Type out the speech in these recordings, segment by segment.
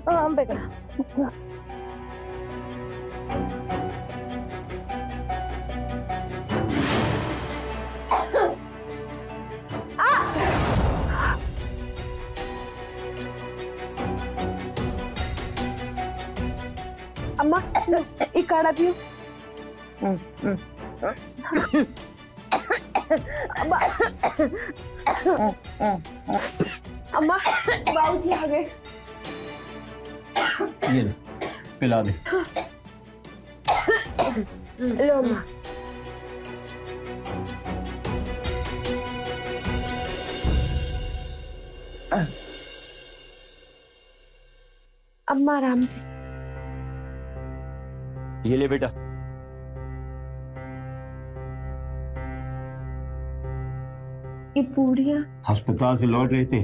हाँ बेटा। अम्मा एक काढ़ा पियो। अम्मा अम्मा बाबूजी आ गए। ये ले पिला दे। लो अम्मा। अम्मा आराम से। ये ले बेटा। ये पूड़ियाँ अस्पताल से लौट रहे थे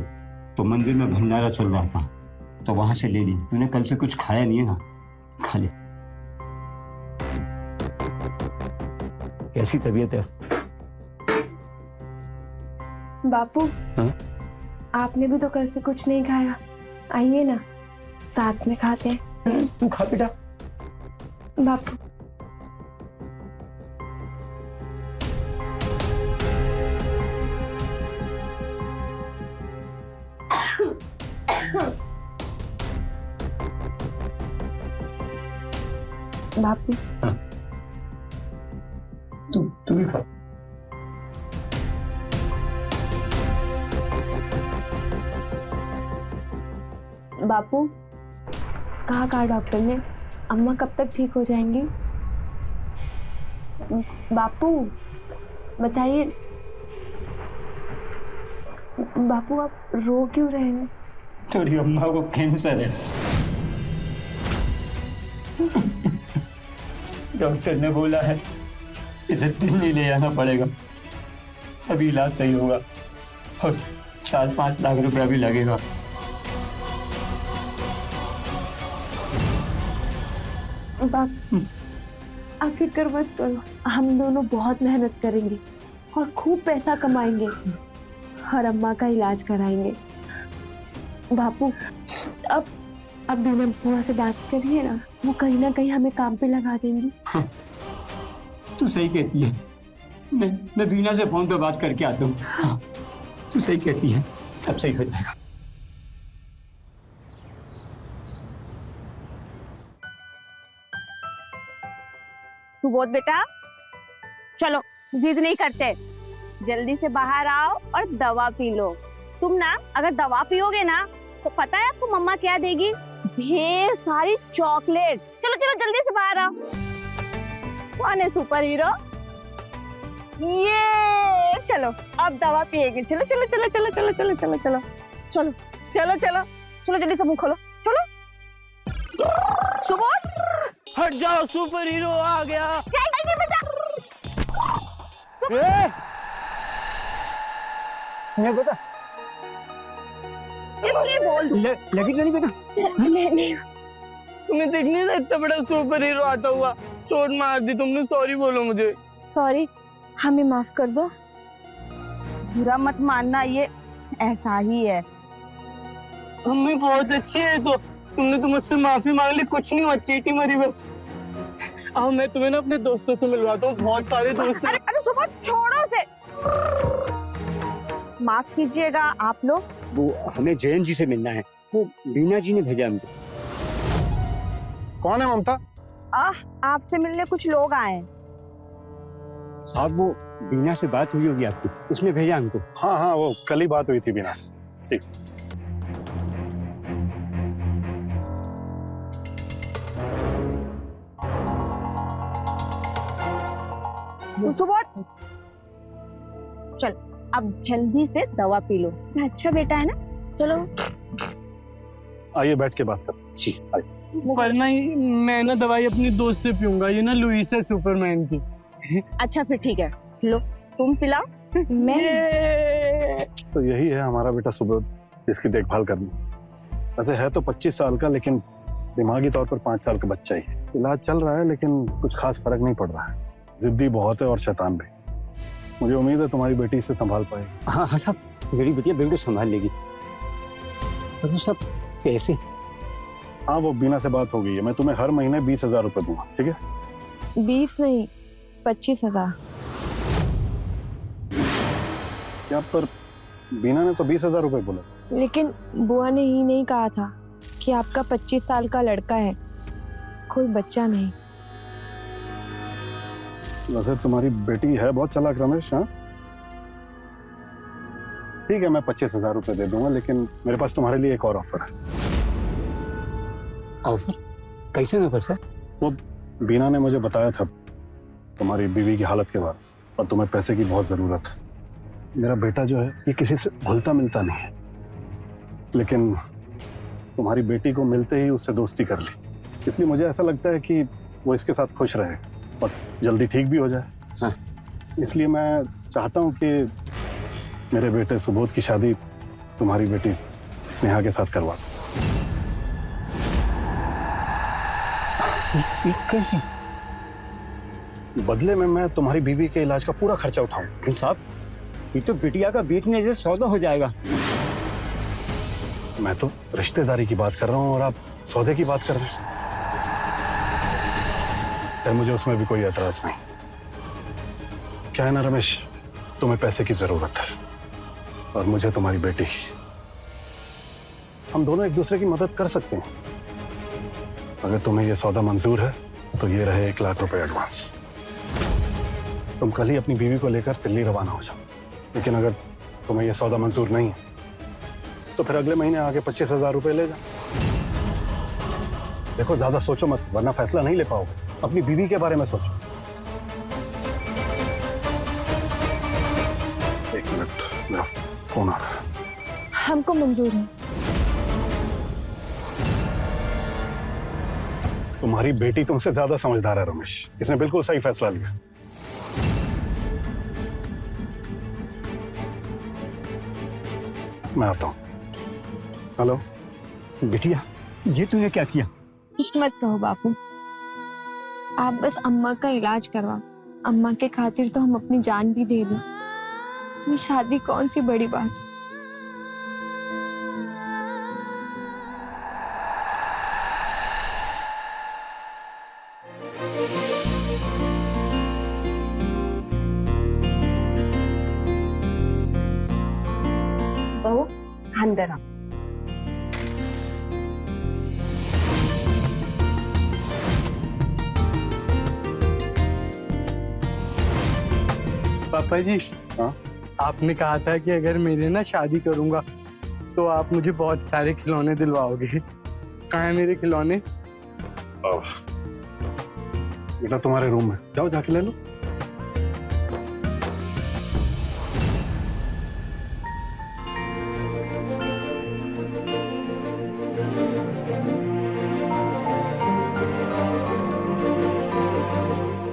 तो मंदिर में भंडारा चल रहा था तो वहां से ले ली। तूने कल से कुछ खाया नहीं है ना, खा ले। कैसी तबीयत है? बापू हाँ? आपने भी तो कल से कुछ नहीं खाया, आइए ना साथ में खाते हैं। तू खा बेटा। बापू बापू तू भी खा। बापू कहा डॉक्टर ने, अम्मा कब तक ठीक हो जाएंगी? बापू बताइए। बापू आप रो क्यों रहे हैं? तेरी अम्मा को कैंसर है। डॉक्टर ने बोला है इसे दिल्ली ले जाना पड़ेगा, तभी इलाज सही होगा और 4-5 लाख रुपया भी लगेगा। बाप आप फिक्र मत करो, हम दोनों बहुत मेहनत करेंगे और खूब पैसा कमाएंगे और अम्मा का इलाज कराएंगे। बापू अब बीना बुआ से बात करिए ना, वो कहीं ना कहीं हमें काम पे लगा देंगी। तू सही कहती है। मैं बीना से फोन पे बात करके आता हूँ। तू सही कहती है, सब सही हो जाएगा। सुबोध बेटा चलो, जिद नहीं करते, जल्दी से बाहर आओ और दवा पी लो। तुम ना अगर दवा पियोगे ना तो पता है आपको मम्मा क्या देगी? ढेर सारी चॉकलेट। चलो चलो जल्दी से बाहर आओ। कौन है सुपर हीरो? ये चलो अब दवा पिएगी। चलो चलो चलो चलो चलो चलो चलो चलो चलो चलो चलो चलो जल्दी से मुंह खोलो। चलो सुबोध हट जाओ, सुपर हीरो आ गया। स्नेह बेटा इसलिए बोल लगी तो नहीं बेटा? तुम्हें दिख नहीं रहा इतना बड़ा सुपर हीरो आता हुआ? चोट मार दी तुमने, सॉरी बोलो मुझे। सॉरी, हमें माफ कर दो। बुरा मत मानना, ये ऐसा ही है। मम्मी बहुत अच्छी है, तो तुमने तो मुझसे माफी मांग ली, कुछ नहीं हुआ, चीटी मरी बस। अब मैं तुम्हें ना अपने दोस्तों से मिलवाता हूँ, बहुत सारे दोस्त हैं। अरे सुबह छोड़ो उसे। माफ कीजिएगा आप लोग। वो हमें जयंत जी से मिलना है, वो बीना जी ने भेजा हमको। कौन है ममता? आपसे मिलने कुछ लोग आए हैं। साहब वो बीना से बात हुई होगी आपकी, उसने भेजा हमको। हाँ हाँ, वो कल ही बात हुई थी बीना से। ठीक। सुबह चल अब जल्दी से दवा पी लो। अच्छा बेटा है ना, चलो आइए बैठ के बात कर। जी पर ना मैं ना दवाई अपनी दोस्त से पीऊंगा, ये ना लुइस है सुपरमैन की। अच्छा फिर ठीक है, लो तुम पिलाओ। मैं तो यही है हमारा बेटा सुबोध, जिसकी देखभाल करनी। वैसे है तो 25 साल का, लेकिन दिमागी तौर पर 5 साल का बच्चा ही है। इलाज चल रहा है लेकिन कुछ खास फर्क नहीं पड़ रहा है। जिद्दी बहुत है और शैतान भी। मुझे उम्मीद है तुम्हारी बेटी इसे संभाल पाएगी। हाँ हाँ साहब, मेरी बेटिया बिल्कुल संभाल लेगी। तो सब पैसे हाँ, वो बीना से बात हो गई है। मैं तुम्हें हर महीने 20,000 रुपए दूंगा, ठीक है? 20 नहीं, 25,000। क्या पर बीना ने तो 20,000 रुपए बोला। लेकिन बुआ ने ही नहीं कहा था कि आपका 25 साल का लड़का है, कोई बच्चा नहीं। वैसे तुम्हारी बेटी है बहुत चालाक रमेश। हाँ ठीक है, मैं 25,000 रुपए दे दूंगा, लेकिन मेरे पास तुम्हारे लिए एक और ऑफर है। ऑफर? कैसे में पैसा? वो बीना ने मुझे बताया था तुम्हारी बीवी की हालत के बारे में, और तुम्हें पैसे की बहुत जरूरत है। मेरा बेटा जो है ये किसी से घुलता मिलता नहीं है, लेकिन तुम्हारी बेटी को मिलते ही उससे दोस्ती कर ली, इसलिए मुझे ऐसा लगता है कि वो इसके साथ खुश रहे और जल्दी ठीक भी हो जाए। हाँ। इसलिए मैं चाहता हूँ कि मेरे बेटे सुबोध की शादी तुम्हारी बेटी स्नेहा के साथ करवा दो। कैसे? बदले में मैं तुम्हारी बीवी के इलाज का पूरा खर्चा उठाऊं। साहब, ये तो बिटिया का बेचने से सौदा हो जाएगा। मैं तो रिश्तेदारी की बात कर रहा हूँ और आप सौदे की बात कर रहे हैं। खैर, मुझे उसमें भी कोई एतराज नहीं। क्या है ना रमेश, तुम्हें पैसे की जरूरत है और मुझे तुम्हारी बेटी। हम दोनों एक दूसरे की मदद कर सकते हैं। अगर तुम्हें यह सौदा मंजूर है तो ये रहे 1 लाख रुपए एडवांस। तुम कल ही अपनी बीवी को लेकर दिल्ली रवाना हो जाओ। लेकिन अगर तुम्हें यह सौदा मंजूर नहीं है तो फिर अगले महीने आगे 25,000 रुपए ले जाओ। देखो, ज्यादा सोचो मत, वरना फैसला नहीं ले पाओगे। अपनी बीवी के बारे में सोचो। 1 मिनट, मेरा फोन आ रहा है। हमको मंजूर है। तुम्हारी बेटी तुमसे ज्यादा समझदार है रमेश, इसने बिल्कुल सही फैसला लिया। मैं आता हूं। हेलो बिटिया, ये तूने क्या किया? कुछ मत कहो बापू, आप बस अम्मा का इलाज करवा। अम्मा के खातिर तो हम अपनी जान भी दे दें। ये शादी कौन सी बड़ी बात। बहू, अंदर आओ। पापा जी, हाँ? आपने कहा था कि अगर मेरे ना शादी करूंगा तो आप मुझे बहुत सारे खिलौने दिलवाओगे। कहाँ है मेरे खिलौने? बेटा तुम्हारे रूम में जाओ, जाके ले लो।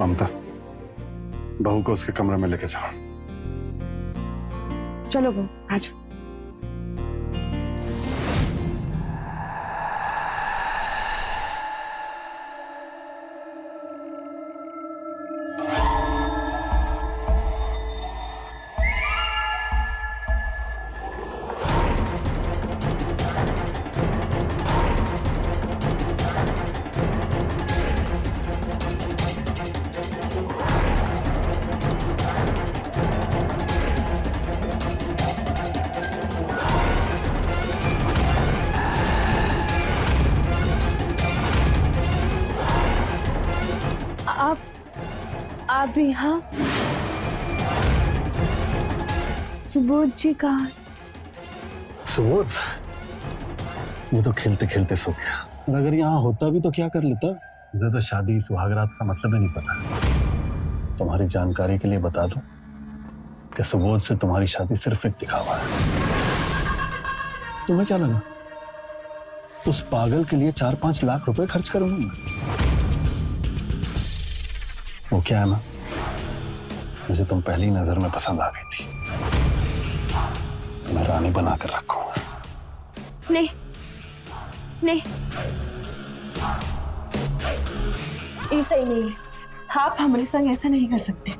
ममता, बहू को उसके कमरे में लेके जाओ। चलो बहू, आज आप यहाँ? सुबोध जी कहाँ? सुबोध वो तो खेलते खेलते सो गया। और अगर यहाँ होता भी तो क्या कर लेता। मुझे तो शादी सुहागरात का मतलब ही नहीं पता। तुम्हारी जानकारी के लिए बता दूं कि सुबोध से तुम्हारी शादी सिर्फ एक दिखावा है। तुम्हें क्या लगा उस पागल के लिए 4-5 लाख रुपए खर्च करूंगा मैं? वो क्या है ना, मुझे तुम पहली नजर में पसंद आ गई थी। मैं रानी बना कर रखूंगा। नहीं नहीं, ये सही नहीं है। आप हमारे संग ऐसा नहीं कर सकते।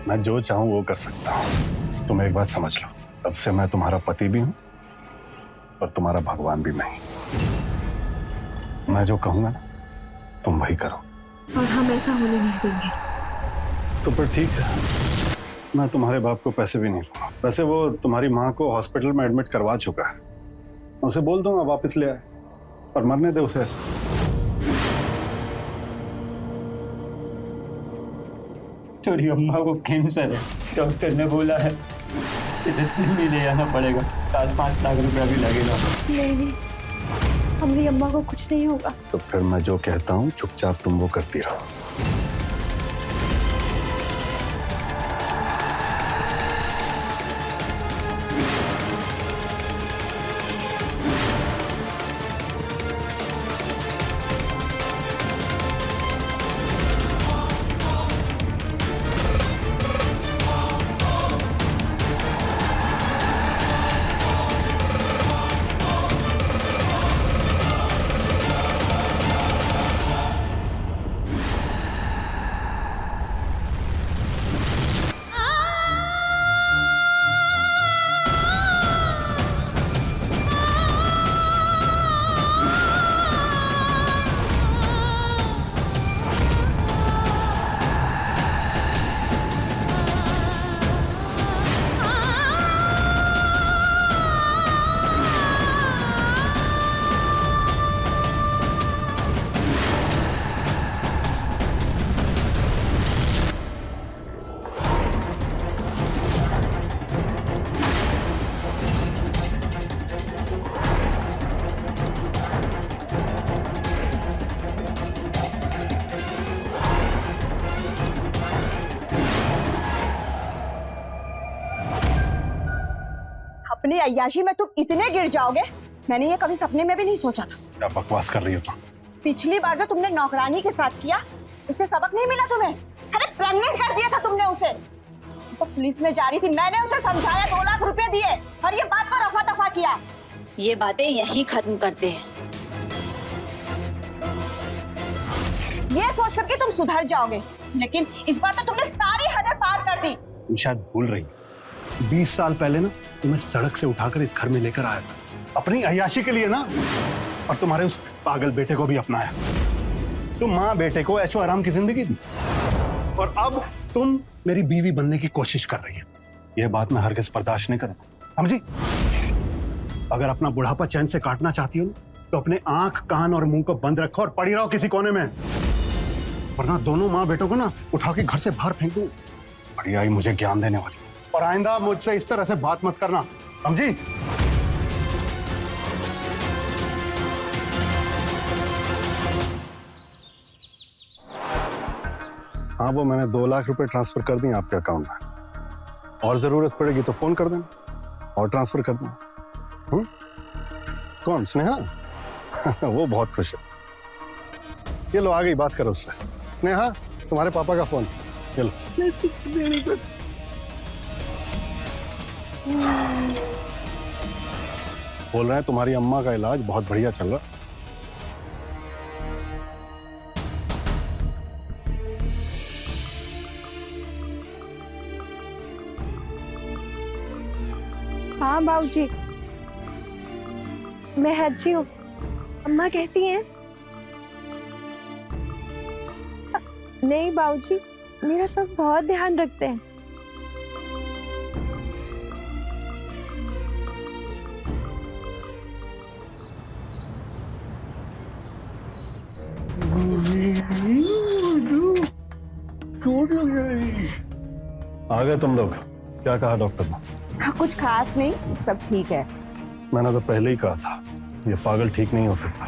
मैं जो चाहूं वो कर सकता हूं। तुम एक बात समझ लो, तब से मैं तुम्हारा पति भी हूं और तुम्हारा भगवान भी मैं। मैं जो कहूंगा ना तुम वही करो। और हम ऐसा होने नहीं देंगे। तो फिर ठीक है, मैं तुम्हारे बाप को पैसे भी नहीं दूंगा। वैसे वो तुम्हारी माँ को हॉस्पिटल में एडमिट करवा चुका है, मैं उसे बोल दूंगा वापस ले आए, और मरने दे उसे ऐसे। तेरी अम्मा को कैंसर है, डॉक्टर ने बोला है इसे दिल्ली ले जाना पड़ेगा, 4-5 लाख रुपया भी लगेगा। नहीं, हमारी अम्मा को कुछ नहीं होगा। तो फिर मैं जो कहता हूँ चुपचाप तुम वो करती रहो। अपनी अय्याशी में तुम इतने गिर जाओगे, मैंने ये कभी सपने में भी नहीं सोचा था। क्या बकवास कर रही हो तुम? पिछली बार जो तुमने नौकरानी के साथ किया, इससे सबक नहीं मिला तुम्हें? अरे प्रेग्नेंट कर दिया था तुमने उसे। तो पुलिस में जा रही थी, मैंने उसे समझाया, 2 लाख रुपए दिए, और ये बात को रफा दफा किया। ये बातें यहीं खत्म करते हैं। ये सोच करके तुम सुधर जाओगे, लेकिन इस बार तो तुमने सारी हदें पार कर दी। तुम शायद भूल रही हो, 20 साल पहले ना तुम्हें सड़क से उठाकर इस घर में लेकर आया था, अपनी अय्याशी के लिए ना, और तुम्हारे उस पागल बेटे को भी अपनाया। तुम माँ बेटे को ऐशो आराम की जिंदगी दी, और अब तुम मेरी बीवी बनने की कोशिश कर रही हो। यह बात मैं हरगिज़ बर्दाश्त नहीं करूंगा, समझी? अगर अपना बुढ़ापा चैन से काटना चाहती हो तो अपने आंख, कान और मुंह को बंद रखो और पड़ी रहो किसी कोने में, वरना दोनों माँ बेटों को ना उठा के घर से बाहर फेंक दूं। बड़ी आई मुझे ज्ञान देने वाली, और आइंदा मुझसे इस तरह से बात मत करना, समझी? हाँ, वो मैंने 2 लाख रुपए ट्रांसफर कर दिए आपके अकाउंट में, और जरूरत पड़ेगी तो फोन कर देना और ट्रांसफर कर देना। कौन? स्नेहा? वो बहुत खुश है। ये लो, आ गई, बात करो उससे। स्नेहा, तुम्हारे पापा का फोन, ये लो। बोल रहे हैं तुम्हारी अम्मा का इलाज बहुत बढ़िया चल रहा। हाँ बाबूजी, मैं अच्छी हूँ। अम्मा कैसी हैं? नहीं बाबूजी, मेरा सब बहुत ध्यान रखते हैं। आ गए तुम लोग? क्या कहा डॉक्टर ने? हाँ, कुछ खास नहीं, सब ठीक है। मैंने तो पहले ही कहा था, ये पागल ठीक नहीं हो सकता।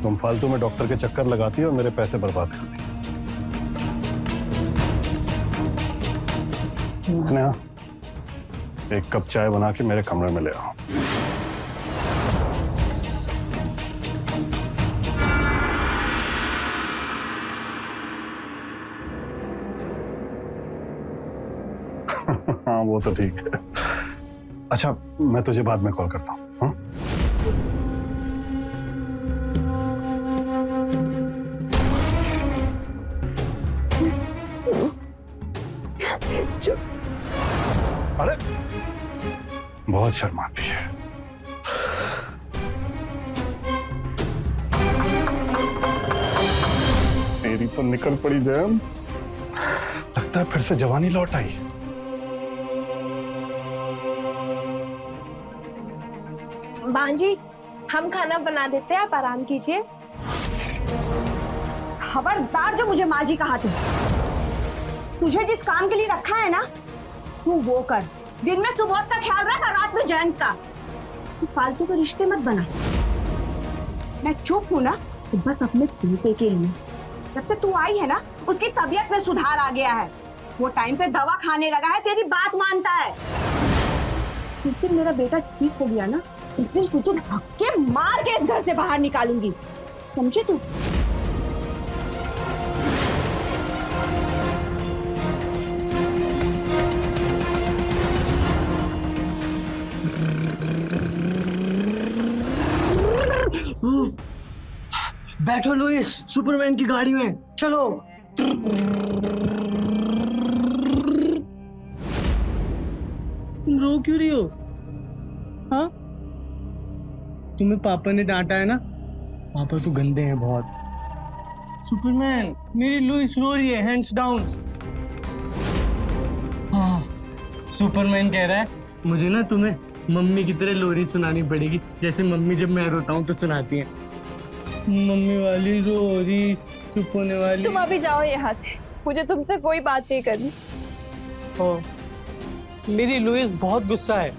तुम फालतू में डॉक्टर के चक्कर लगाती हो और मेरे पैसे बर्बाद करती हो। स्नेहा, 1 कप चाय बना के मेरे कमरे में ले आओ। हाँ, वो तो ठीक है। अच्छा, मैं तुझे बाद में कॉल करता हूँ। हाँ? अरे, बहुत शर्माती है। तेरी तो निकल पड़ी जैन, लगता है फिर से जवानी लौट आई। बांजी, हम खाना बना देते हैं, आप आराम कीजिए। खबरदार जो मुझे माँ जी कहा तुझे जिस काम के लिए रखा है ना, तू वो कर। दिन में सुबोध का ख्याल रख और रात में जयंत का। तू फालतू के रिश्ते मत बना। मैं चुप हूं ना तो बस अपने बेटे के लिए। जब से तू आई है ना, उसकी तबीयत में सुधार आ गया है। वो टाइम पे दवा खाने लगा है, तेरी बात मानता है। जिस दिन मेरा बेटा ठीक हो गया ना, उस दिन तुझे धक्के मार के इस घर से बाहर निकालूंगी, समझे तू? बैठो लुइस, सुपरमैन की गाड़ी में चलो। तुम रो क्यों रही हो? हाँ, तुम्हें पापा ने डांटा है ना? पापा तो गंदे हैं बहुत। सुपरमैन, मेरी लुइस रो रही है, हैंड्स डाउन। हाँ, सुपरमैन कह रहा है मुझे ना तुम्हें मम्मी की तरह लोरी सुनानी पड़ेगी, जैसे मम्मी जब मैं रोता हूँ तो सुनाती है। मम्मी वाली रोरी, चुप होने वाली। तुम अभी जाओ यहाँ से, मुझे तुमसे कोई बात नहीं करनी। मेरी लुइस बहुत गुस्सा है।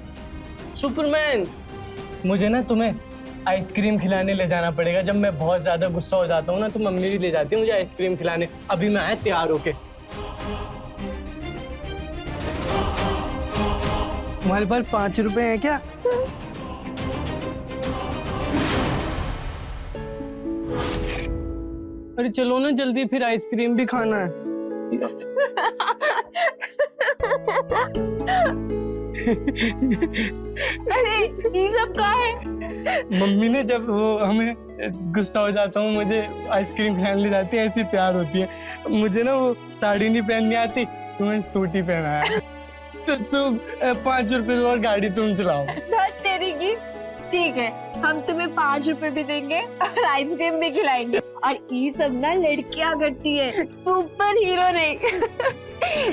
सुपरमैन, मुझे ना तुम्हें आइसक्रीम खिलाने ले जाना पड़ेगा। जब मैं बहुत ज्यादा गुस्सा हो जाता हूँ ना, तो मम्मी भी ले जाती है मुझे आइसक्रीम खिलाने। अभी मैं आया तैयार होके। तुम्हारे पास 5 रुपए हैं क्या? अरे चलो ना जल्दी, फिर आइसक्रीम भी खाना है। अरे ये सब क्या है? मम्मी ने जब वो हमें गुस्सा हो जाता हूँ, मुझे आइसक्रीम खिलाने ले जाती है, ऐसी तैयार होती है। मुझे ना वो साड़ी नहीं पहननी आती, तो मैंने सूट ही पहना है। तो तुम 5 रुपए दो और गाड़ी तुम चलाओ। तेरी की ठीक है, हम तुम्हें 5 रुपए भी देंगे और आइसक्रीम भी खिलाएंगे। और ये सब ना लड़कियां करती है, सुपर हीरो नहीं।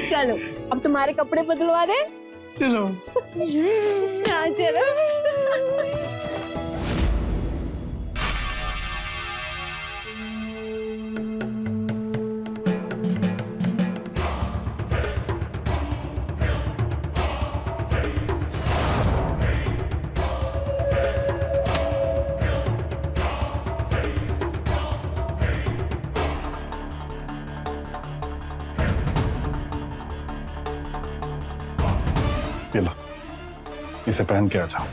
चलो अब तुम्हारे कपड़े बदलवा दे। चलो। हाँ चलो। ये लो, इसे पहन के आ जाओ।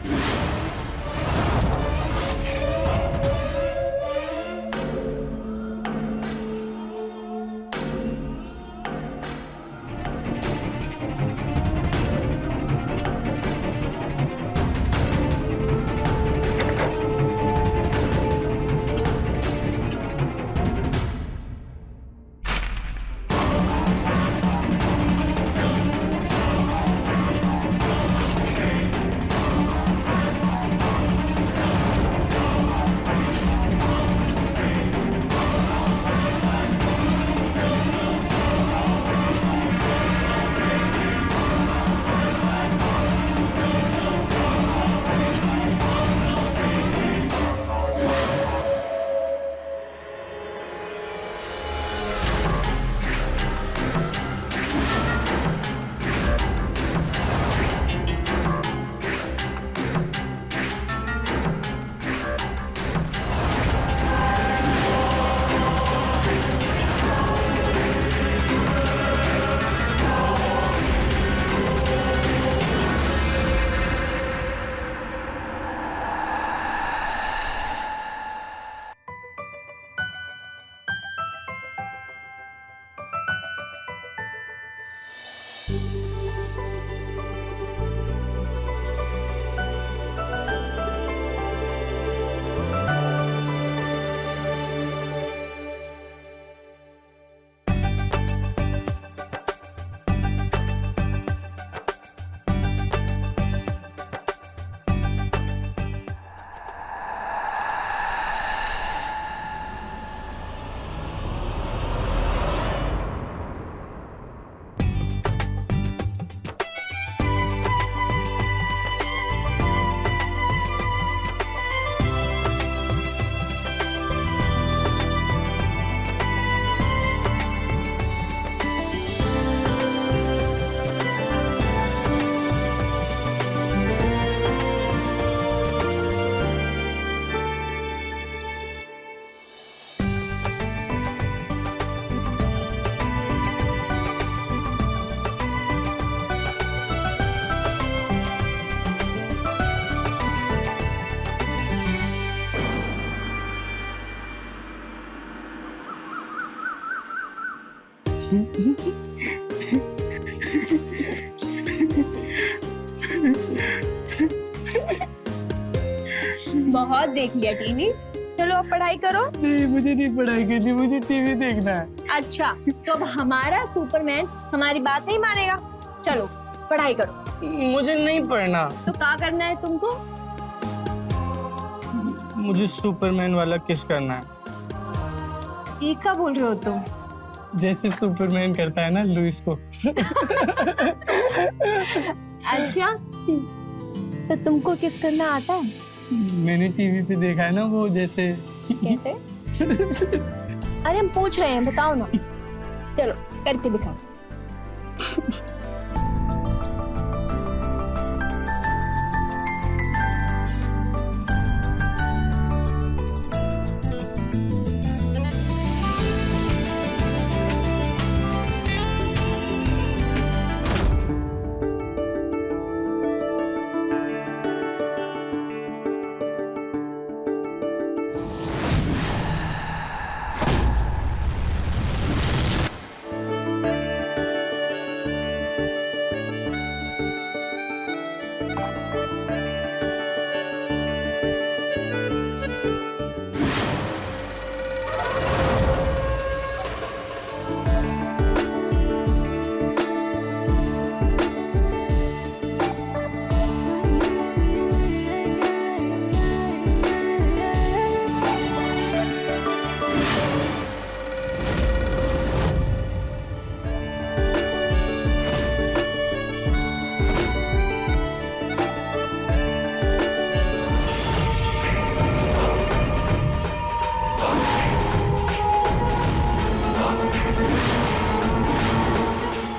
बहुत देख लिया टीवी, चलो अब पढ़ाई करो। नहीं, मुझे नहीं पढ़ाई करनी, मुझे टीवी देखना है। अच्छा, तो अब हमारा सुपरमैन हमारी बात नहीं मानेगा। चलो पढ़ाई करो। मुझे नहीं पढ़ना। तो क्या करना है तुमको? मुझे सुपरमैन वाला किस करना है, ये क्या बोल रहे हो तुम? जैसे सुपरमैन करता है ना लुइस को। अच्छा, तो तुमको किस करना आता है? मैंने टीवी पे देखा है ना वो जैसे। कैसे? अरे हम पूछ रहे हैं, बताओ ना। चलो करके दिखाओ।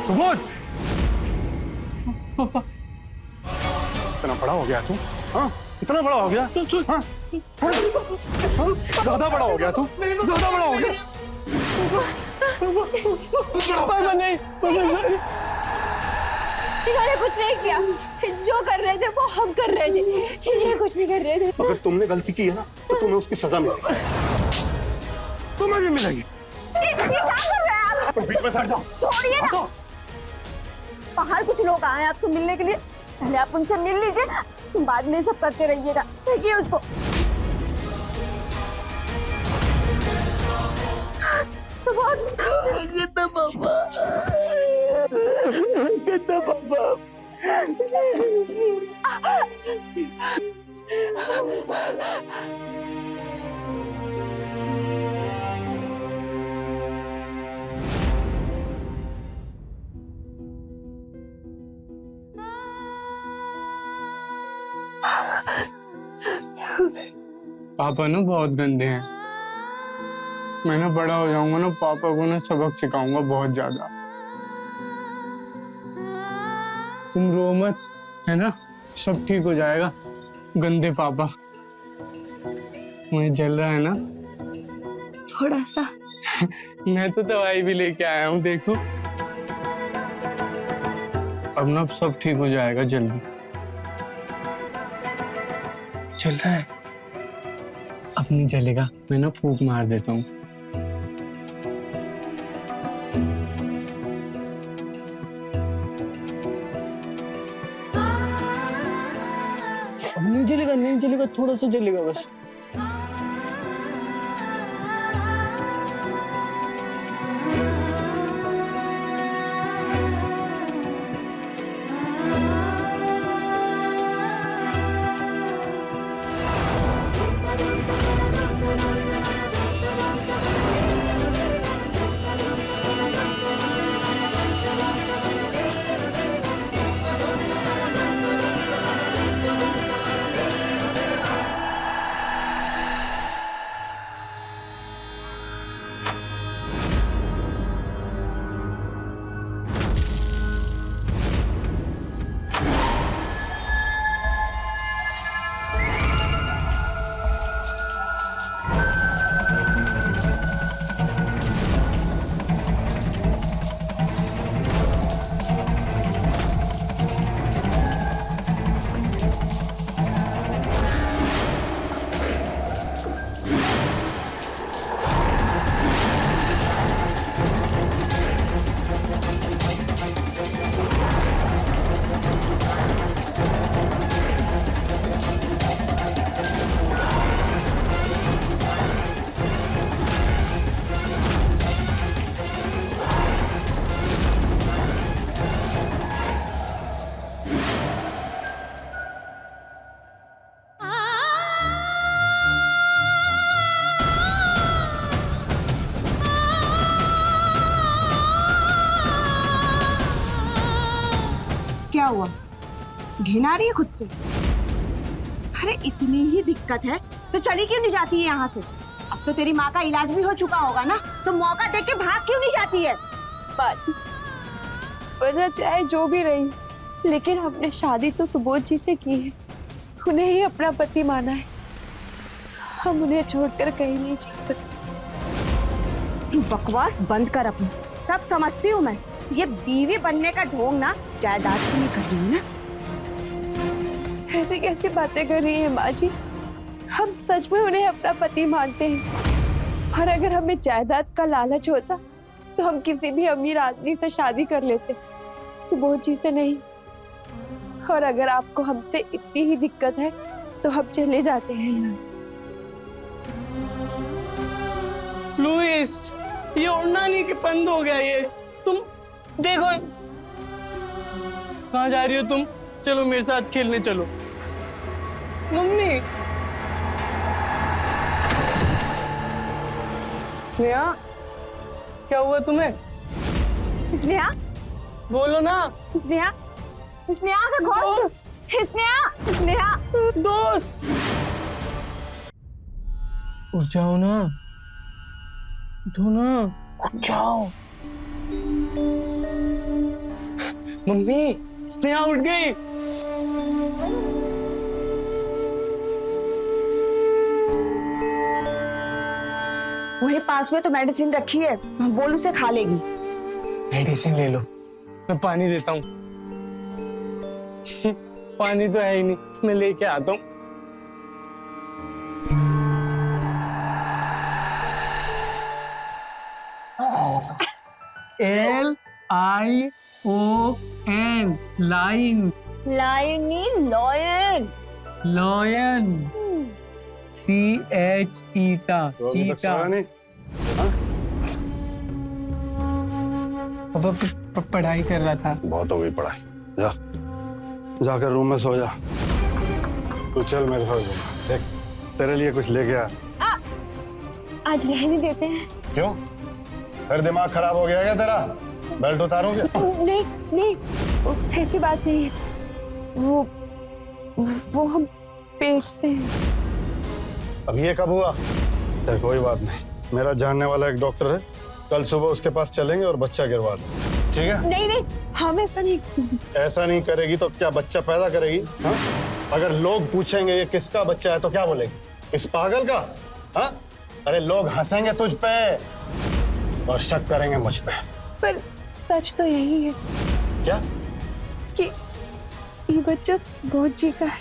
सुबोध, इतना बड़ा हो गया तू? हाँ, इतना बड़ा हो गया? हाँ? हाँ? ज्यादा बड़ा हो गया तू? ज्यादा बड़ा हो गया? पापा नहीं, इन्होंने कुछ नहीं किया, जो कर रहे थे वो हम कर रहे थे, ये कुछ नहीं कर रहे थे। अगर तुमने गलती की है ना तो तुम्हें उसकी सजा मिलेगी, तुम्हें भी मिलेगी। ये क्या कर रहे हैं आप? तुम बीच में से हट जाओ। छोड़िए ना। बाहर कुछ लोग आए आपसे मिलने के लिए, पहले आप उनसे मिल लीजिए, बाद में सब करते रहिएगा। देखिए उसको। कितना पापा, कितना पापा। पापा ना बहुत गंदे हैं। मैं ना बड़ा हो जाऊंगा ना, पापा को ना सबक सिखाऊंगा बहुत ज्यादा। तुम रो मत, है ना, सब ठीक हो जाएगा। गंदे पापा। मुझे जल रहा है ना थोड़ा सा। मैं तो दवाई भी लेके आया हूँ, देखो। अब ना सब ठीक हो जाएगा जल्दी। चल रहा है, अब नहीं जलेगा। मैं ना फूंक मार देता हूँ। अब नहीं जलेगा, नहीं जलेगा, थोड़ा सा जलेगा बस। घिन आ रही है खुद से। अरे इतनी ही दिक्कत है तो चली क्यों नहीं जाती है यहाँ से? अब तो तेरी माँ का इलाज भी हो चुका होगा ना, तो मौका देख के भाग क्यों नहीं जाती है? बाजी, वजह चाहे जो भी रही, लेकिन हमने शादी तो सुबोध जी से की है, उन्हें ही अपना पति माना है। हम उन्हें छोड़कर कहीं नहीं जा सकते। तू बकवास बंद कर अपनी, सब समझती हूँ मैं। ये बीवी बनने का ढोंग ना जायदाद की नहीं कर रही है ना। ऐसी कैसी बातें कर रही है माँ जी? हम सच में उन्हें अपना पति मानते हैं, और अगर हमें जायदाद का लालच होता तो हम किसी भी अमीर आदमी से शादी कर लेते, सुबोध जी से नहीं। और अगर आपको हमसे इतनी ही दिक्कत है तो हम चले जाते हैं यहाँ से। लुइस, ये उड़ना नहीं कि बंद हो गया ये। तुम देखो कहाँ जा रही हो तुम? चलो मेरे साथ खेलने चलो। मम्मी, स्नेहा, क्या हुआ तुम्हें? स्नेहा, बोलो ना। स्नेहा, स्नेहा का दोस्त, स्नेहा, स्नेहा। दोस्त, उठ जाओ ना, उठो ना, उठ जाओ। मम्मी, स्नेहा उठ गई। वहीं पास में तो मेडिसिन रखी है, बोल उसे खा लेगी। मेडिसिन ले लो, मैं पानी देता हूँ। पानी तो है ही नहीं, मैं लेके आता हूँ। LION, line. लायन नहीं, लॉयन। लॉयन। CH ईटा, तो अभी तक चीटा। सोया नहीं? पापा पढ़ाई कर रहा था। बहुत हो गई पढ़ाई, जा जाकर रूम में सो जा। तू चल मेरे साथ घूम, देख तेरे लिए कुछ लेके आ। आज रहने देते हैं। क्यों, फिर दिमाग खराब हो गया क्या तेरा? बेल्ट उतारोगे? नहीं नहीं, ऐसी बात नहीं है। वो हम पेट से हैं। अब ये कब हुआ? चल कोई बात नहीं, मेरा जानने वाला एक डॉक्टर है, कल सुबह उसके पास चलेंगे और बच्चा गिरवा दो, ठीक है? नहीं नहीं, हम ऐसा नहीं। ऐसा नहीं करेगी तो क्या बच्चा पैदा करेगी? हाँ? अगर लोग पूछेंगे ये किसका बच्चा है तो क्या बोलेगी? इस पागल का? हाँ? अरे लोग हंसेंगे तुझ पे और शक करेंगे मुझ पे। पर सच तो यही है क्या? कि ये बच्चा सुबोध जी का है।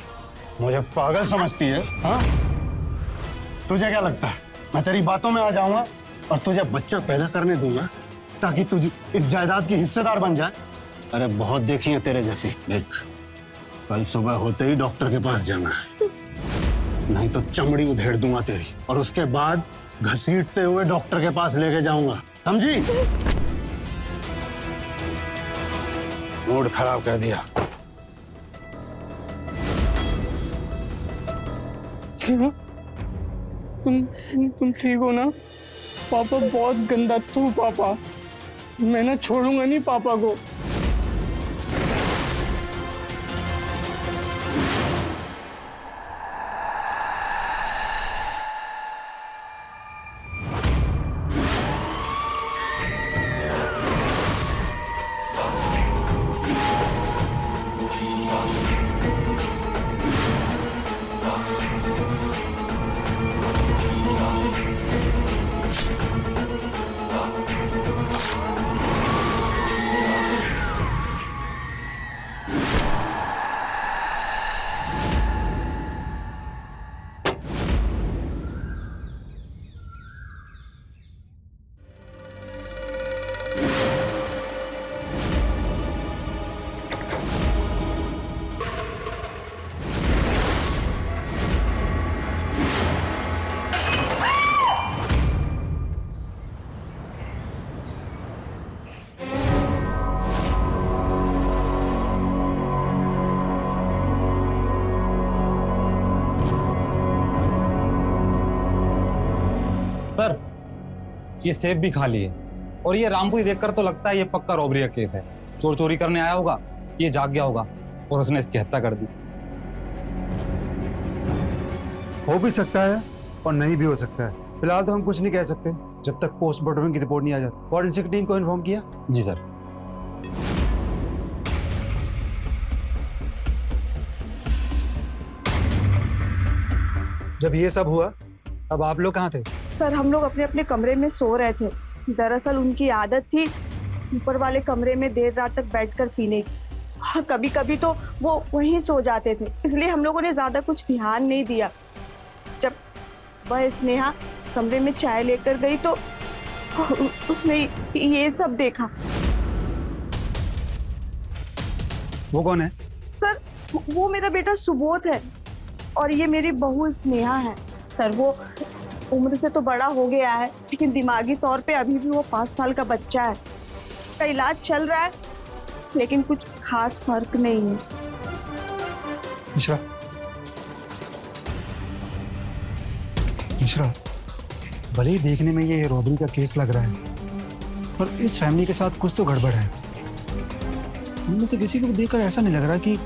मुझे पागल समझती है? हाँ? तुझे क्या लगता है मैं तेरी बातों में आ जाऊंगा और तुझे बच्चा पैदा करने दूंगा ताकि तुझ इस जायदाद की हिस्सेदार बन जाए? अरे बहुत देखी है तेरे जैसी। देख, कल सुबह होते ही डॉक्टर के पास जाना है, नहीं तो चमड़ी उधेड़ दूंगा तेरी, और उसके बाद घसीटते हुए डॉक्टर के पास लेके जाऊंगा, समझी? मूड खराब कर दिया। तुम ठीक हो ना? पापा बहुत गंदा तू पापा, मैं ना छोड़ूंगा नहीं पापा को। सर, ये सेफ भी खाली है और ये रामपुरी देखकर तो लगता है ये पक्का रॉबरी का केस है। चोर चोरी करने आया होगा, ये जाग गया होगा और उसने इसकी हत्या कर दी। हो भी सकता है और नहीं भी हो सकता है। फिलहाल तो हम कुछ नहीं कह सकते जब तक पोस्टमार्टम की रिपोर्ट नहीं आ जाती। फॉरेंसिक टीम को इन्फॉर्म किया? जी सर। जब ये सब हुआ अब आप लोग कहाँ थे? सर हम लोग अपने अपने कमरे में सो रहे थे। दरअसल उनकी आदत थी ऊपर वाले कमरे में देर रात तक बैठकर पीने की, और कभी कभी तो वो वहीं सो जाते थे, इसलिए हम लोगों ने ज्यादा कुछ ध्यान नहीं दिया। जब वह स्नेहा कमरे में चाय लेकर गई तो उसने ये सब देखा। वो कौन है? सर वो मेरा बेटा सुबोध है और ये मेरी बहू स्नेहा है। सर वो उम्र से तो बड़ा हो गया है लेकिन दिमागी तौर पे अभी भी वो 5 साल का बच्चा है। उसका इलाज चल रहा है लेकिन कुछ खास फर्क नहीं है। मिश्रा, मिश्रा, भले ही देखने में ये रॉबरी का केस लग रहा है पर इस फैमिली के साथ कुछ तो गड़बड़ है। इनमें से किसी को भी देखकर ऐसा नहीं लग रहा कि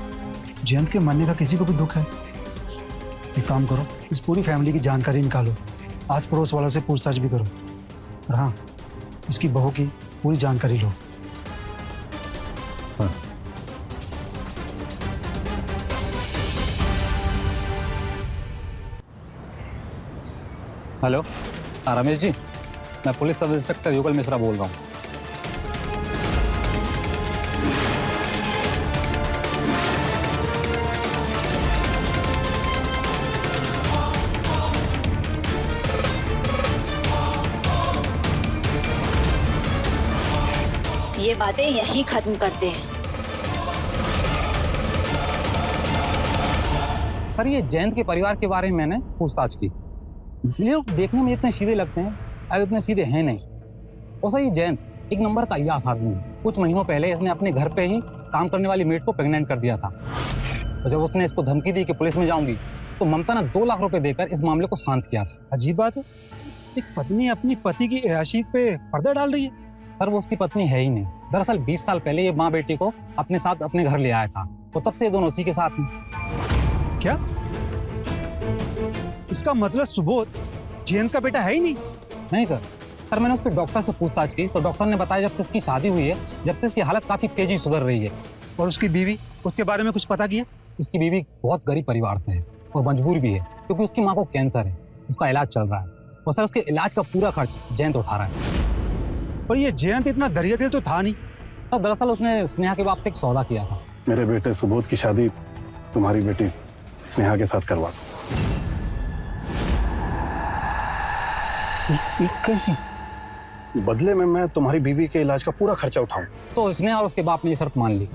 जयंत के मरने का किसी को भी दुख है। एक काम करो, इस पूरी फैमिली की जानकारी निकालो, आस पड़ोस वालों से पूछताछ भी करो और हाँ, इसकी बहू की पूरी जानकारी लो। सर। हेलो रमेश जी, मैं पुलिस सब इंस्पेक्टर युगल मिश्रा बोल रहा हूँ। ये बातें यहीं खत्म करते हैं। पर ये जयंत के परिवार के बारे में मैंने पूछताछ की। ये लोग देखने में इतने सीधे लगते हैं, अगर इतने सीधे हैं नहीं। और सर ये जयंत एक नंबर का अय्याश आदमी है। कुछ महीनों पहले इसने अपने घर पे ही काम करने वाली मेट को प्रेग्नेंट कर दिया था। और जब उसने इसको धमकी दी कि पुलिस में जाऊंगी तो ममता ने 2 लाख रुपए देकर इस मामले को शांत किया था। अजीब बात है, एक पत्नी अपनी पति की अय्याशी पे पर्दा डाल रही है। सर वो उसकी पत्नी है ही नहीं। दरअसल 20 साल पहले ये माँ बेटी को अपने साथ अपने घर ले आया था, तो तब से ये दोनों उसी के साथ हैं। क्या? इसका मतलब सुबोध जयंत का बेटा है ही नहीं? नहीं सर। सर मैंने उसके डॉक्टर से पूछताछ की तो डॉक्टर ने बताया जब से इसकी शादी हुई है, जब से इसकी हालत काफी तेजी सुधर रही है। और उसकी बीवी, उसके बारे में कुछ पता किया? उसकी बीवी बहुत गरीब परिवार से है और मजबूर भी है क्योंकि उसकी माँ को कैंसर है। उसका इलाज चल रहा है और सर उसके इलाज का पूरा खर्च जयंत उठा रहा है। पर ये जयंत इतना दरिया दिल तो था नहीं। सर दरअसल उसने स्नेहा के बाप से एक सौदा किया था। मेरे बेटे सुबोध की शादी तुम्हारी बेटी स्नेहा के साथ करवा दो। कैसी? बदले में मैं तुम्हारी बीवी के इलाज का पूरा खर्चा उठाऊं। तो स्नेहा और उसके बाप ने ये शर्त मान ली।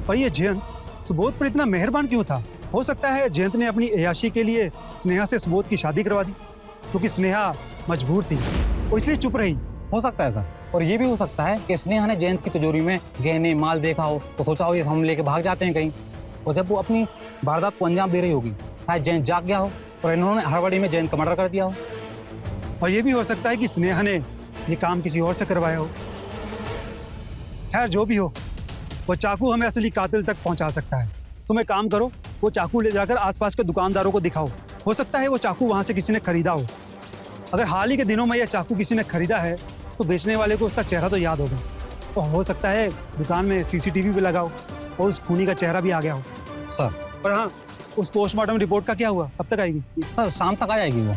पर ये जयंत सुबोध पर इतना मेहरबान क्यों था? हो सकता है जयंत ने अपनी अय्याशी के लिए स्नेहा से सुबोध की शादी करवा दी क्योंकि स्नेहा मजबूर थी, वो इसलिए चुप रही। हो सकता है सर। और ये भी हो सकता है कि स्नेहा ने जयंत की तिजोरी में गहने माल देखा हो तो सोचा हो ये हम लेके भाग जाते हैं कहीं, और जब वो अपनी वारदात को अंजाम दे रही होगी शायद जयंत जाग गया हो और इन्होंने हड़बड़ी में जयंत का मर्डर कर दिया हो। और ये भी हो सकता है कि स्नेहा ने ये काम किसी और से करवाया हो। खैर जो भी हो, वो चाकू हमें असली कातिल तक पहुंचा सकता है। तुम एक काम करो, वो चाकू ले जाकर आसपास के दुकानदारों को दिखाओ। हो सकता है वो चाकू वहां से किसी ने खरीदा हो। अगर हाल ही के दिनों में यह चाकू किसी ने खरीदा है तो बेचने वाले को उसका चेहरा तो याद होगा। तो हो सकता है दुकान में सीसीटीवी भी लगाओ और उस खूनी का चेहरा भी आ गया हो। सर पर हाँ, उस पोस्टमार्टम रिपोर्ट का क्या हुआ? कब तक आएगी? सर शाम तक आ जाएगी वो।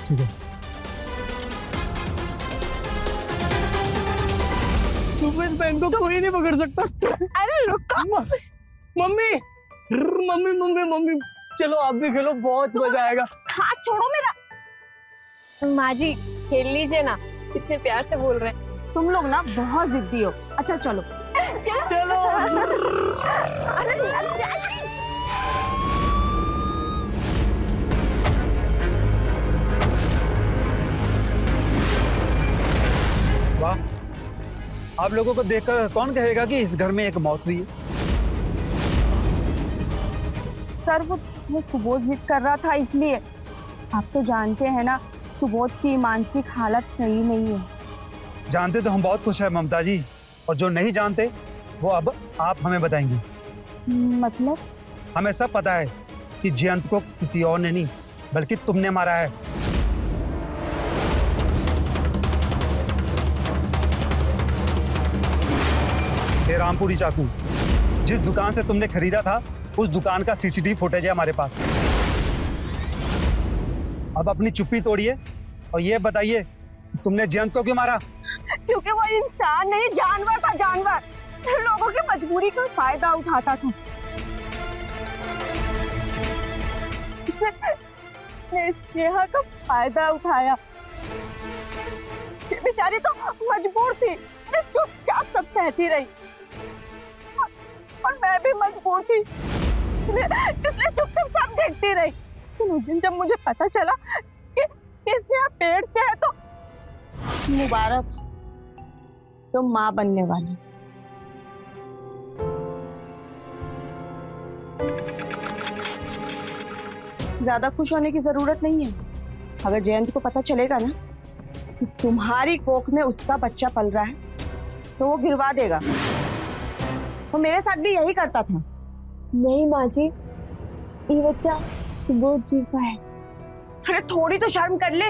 ठीक है। सुबह बहन को कोई नहीं पकड़ सकता। अरे रुको। मम्मी मम्मी मम्मी मम्मी चलो आप भी खेलो, बहुत मजा आएगा। हाथ छोड़ो मेरा। माँ जी खेल लीजिए ना, इतने प्यार से बोल रहे हैं। तुम लोग ना बहुत जिद्दी हो। अच्छा चलो चलो। अरे लग जाएगी। वाह, आप लोगों को देखकर कौन कहेगा कि इस घर में एक मौत हुई है? सर वो सुबोध जिद कर रहा था इसलिए। आप तो जानते हैं ना सुबोध की मानसिक हालत सही नहीं है। जानते तो हम बहुत कुछ है ममता जी, और जो नहीं जानते वो अब आप हमें बताएंगी। मतलब? हमें सब पता है कि जयंत को किसी और ने नहीं बल्कि तुमने मारा है। ये रामपुरी चाकू जिस दुकान से तुमने खरीदा था उस दुकान का सीसीटीवी फुटेज है हमारे पास। अब अपनी चुप्पी तोड़िए और ये बताइए तुमने जयंत को क्यों मारा? क्योंकि वो इंसान नहीं, जानवर था, जानवर। लोगों की मजबूरी का फायदा उठाता था। उसने स्नेहा का फायदा उठाया। ये बेचारी तो मजबूर थी, इसलिए चुपचाप सब सहती रही। और मैं भी मजबूर थी, इसलिए चुपचाप सब देखती रही। उस दिन जब मुझे पता चला कि स्नेहा पेट से है तो मुबारक, तो माँ बनने वाली। ज्यादा खुश होने की जरूरत नहीं है। अगर जयंत को पता चलेगा ना कि तुम्हारी कोख में उसका बच्चा पल रहा है तो वो गिरवा देगा। वो मेरे साथ भी यही करता था। नहीं माँ जी, ये बच्चा सुबोध जी का है। अरे थोड़ी तो शर्म कर ले।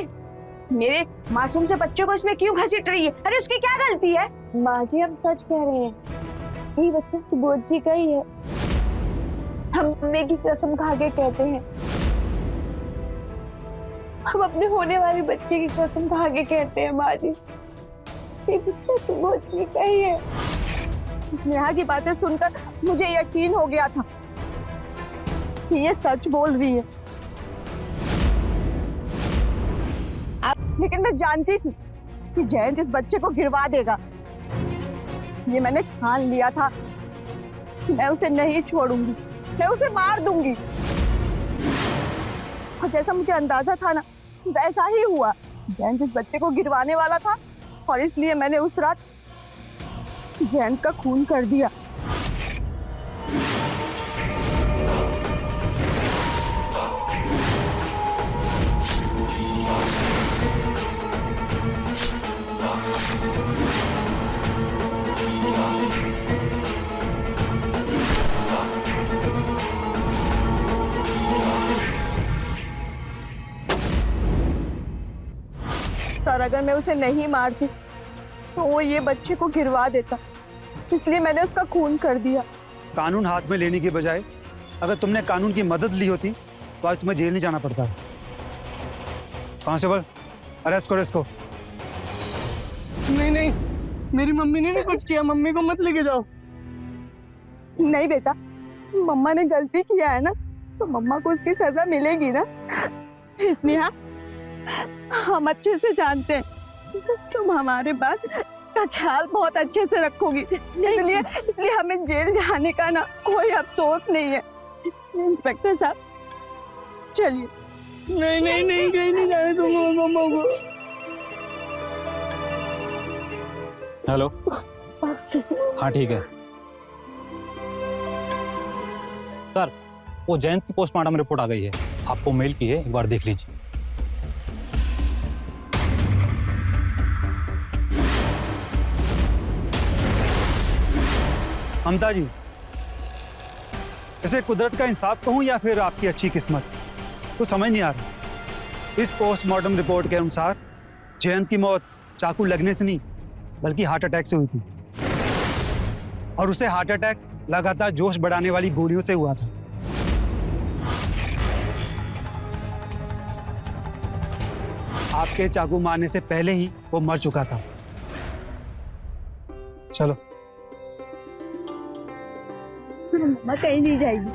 मेरे मासूम से बच्चे को इसमें क्यों घसीट रही है? अरे उसकी क्या गलती है? माँ जी हम सच कह रहे हैं, ये बच्चा सुबोध जी का ही है। हम मम्मी की कसम खा के कहते हैं, हम अपने होने वाले बच्चे की कसम खा के कहते हैं माँ जी, ये बच्चा सुबोध जी का ही है। स्नेहा की बातें सुनकर मुझे यकीन हो गया था कि ये सच बोल रही है। लेकिन मैं जानती थी कि जयंत इस बच्चे को गिरवा देगा। ये मैंने ठान लिया था कि मैं उसे नहीं छोड़ूंगी, मैं उसे मार दूंगी। और जैसा मुझे अंदाजा था ना, वैसा ही हुआ। जयंत इस बच्चे को गिरवाने वाला था और इसलिए मैंने उस रात जयंत का खून कर दिया। और अगर मैं उसे नहीं मारती तो वो ये बच्चे को गिरवा देता, इसलिए मैंने उसका खून कर दिया। कानून हाथ में लेने की बजाय अगर तुमने कानून की मदद ली होती तो आज तुम्हें जेल नहीं जाना पड़ता। कांस्टेबल अरेस्ट करो इसको। नहीं नहीं, मेरी मम्मी ने नहीं कुछ किया, मम्मी को मत लेके जाओ। नहीं बेटा, मम्मा ने गलती किया है ना तो मम्मा को उसकी सजा मिलेगी ना। स्नेहा, हम अच्छे से जानते हैं तुम हमारे बाद इसका ख्याल बहुत अच्छे से रखोगी, इसलिए हमें जेल जाने का ना कोई अफसोस नहीं है। इंस्पेक्टर साहब चलिए। नहीं नहीं नहीं, कहीं नहीं जाने दूंगा मम्मा को। हेलो, हाँ ठीक है सर, वो जयंत की पोस्टमार्टम रिपोर्ट आ गई है, आपको मेल की है, एक बार देख लीजिए। ममता जी, इसे कुदरत का इंसाफ कहूं या फिर आपकी अच्छी किस्मत, तो समझ नहीं आ रहा। इस पोस्टमार्टम रिपोर्ट के अनुसार जयंत की मौत चाकू लगने से नहीं बल्कि हार्ट अटैक से हुई थी, और उसे हार्ट अटैक लगातार जोश बढ़ाने वाली गोलियों से हुआ था। आपके चाकू मारने से पहले ही वो मर चुका था। चलो मम्मा कहीं नहीं जाएगी।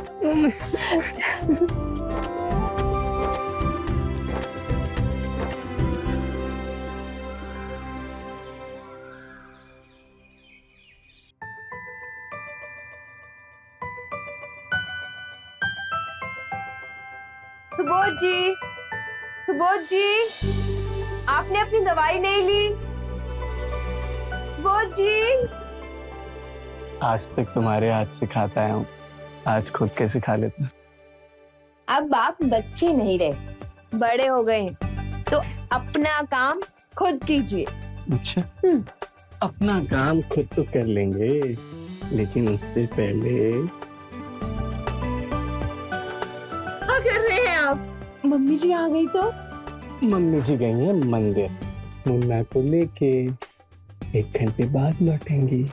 सुबोध जी, सुबोध जी, आपने अपनी दवाई नहीं ली। सुबोध जी, आज तक तुम्हारे हाथ से खाता आया हूँ, आज खुद कैसे खा लेता। अब आप बच्चे नहीं रहे, बड़े हो गए हैं, तो अपना काम खुद कीजिए। अच्छा, अपना काम खुद तो कर लेंगे, लेकिन उससे पहले मम्मी जी आ गई तो? मम्मी जी गई हैं मंदिर, मुन्ना को लेके 1 घंटे बाद लौटेंगी।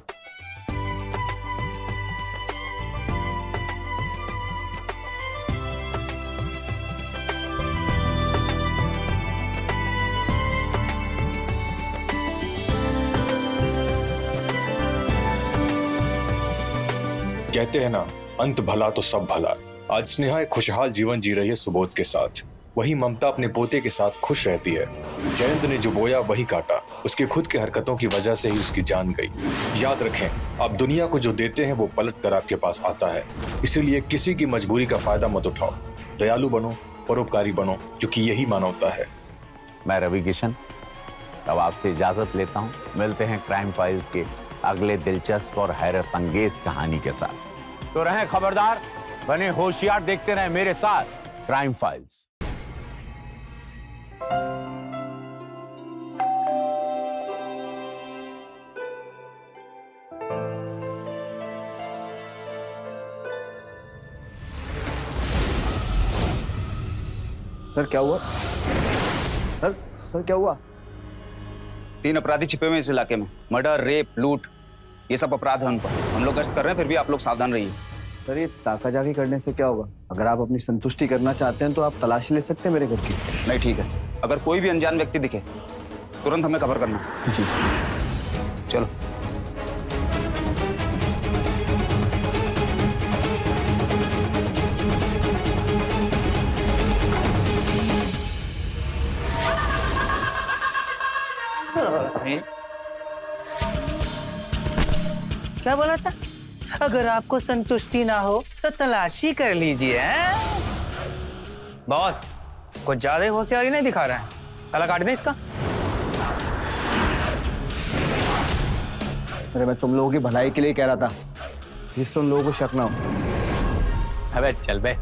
कहते हैं ना, अंत भला तो सब भला। आज स्नेहा एक खुशहाल जीवन जी रही है सुबोध के साथ। वही ममता अपने पोते के साथ खुश रहती है। जयंत ने जो बोया वही काटा। उसके खुद के हरकतों की वजह से ही उसकी जान गई। याद रखें, आप दुनिया को जो देते हैं वो पलट कर आपके पास आता है। इसीलिए किसी की मजबूरी का फायदा मत उठाओ। दयालु बनो, परोपकारी बनो, क्योंकि यही मानवता है। मैं रवि किशन अब आपसे इजाजत लेता हूँ। मिलते हैं क्राइम फाइल्स के अगले दिलचस्प और हैरत अंगेज कहानी के साथ। तो रहें खबरदार, बने होशियार, देखते रहें मेरे साथ क्राइम फाइल्स। सर क्या हुआ? सर क्या हुआ? 3 अपराधी छिपे हुए इस इलाके में। मर्डर, रेप, लूट, ये सब अपराध है उन पर। हम लोग गश्त कर रहे हैं, फिर भी आप लोग सावधान रहिए। सर ये ताकाजाकी करने से क्या होगा? अगर आप अपनी संतुष्टि करना चाहते हैं तो आप तलाशी ले सकते हैं मेरे घर की। नहीं, ठीक है। अगर कोई भी अनजान व्यक्ति दिखे तुरंत हमें खबर करना। जी चलो। क्या बोला था? अगर आपको संतुष्टि ना हो तो तलाशी कर लीजिए। बॉस कुछ ज्यादा होशियारी नहीं दिखा रहा है। ताला काट दें इसका। अरे मैं तुम लोगों की भलाई के लिए कह रहा था, जिससे उन लोगों को शक ना हो। अबे चल बे,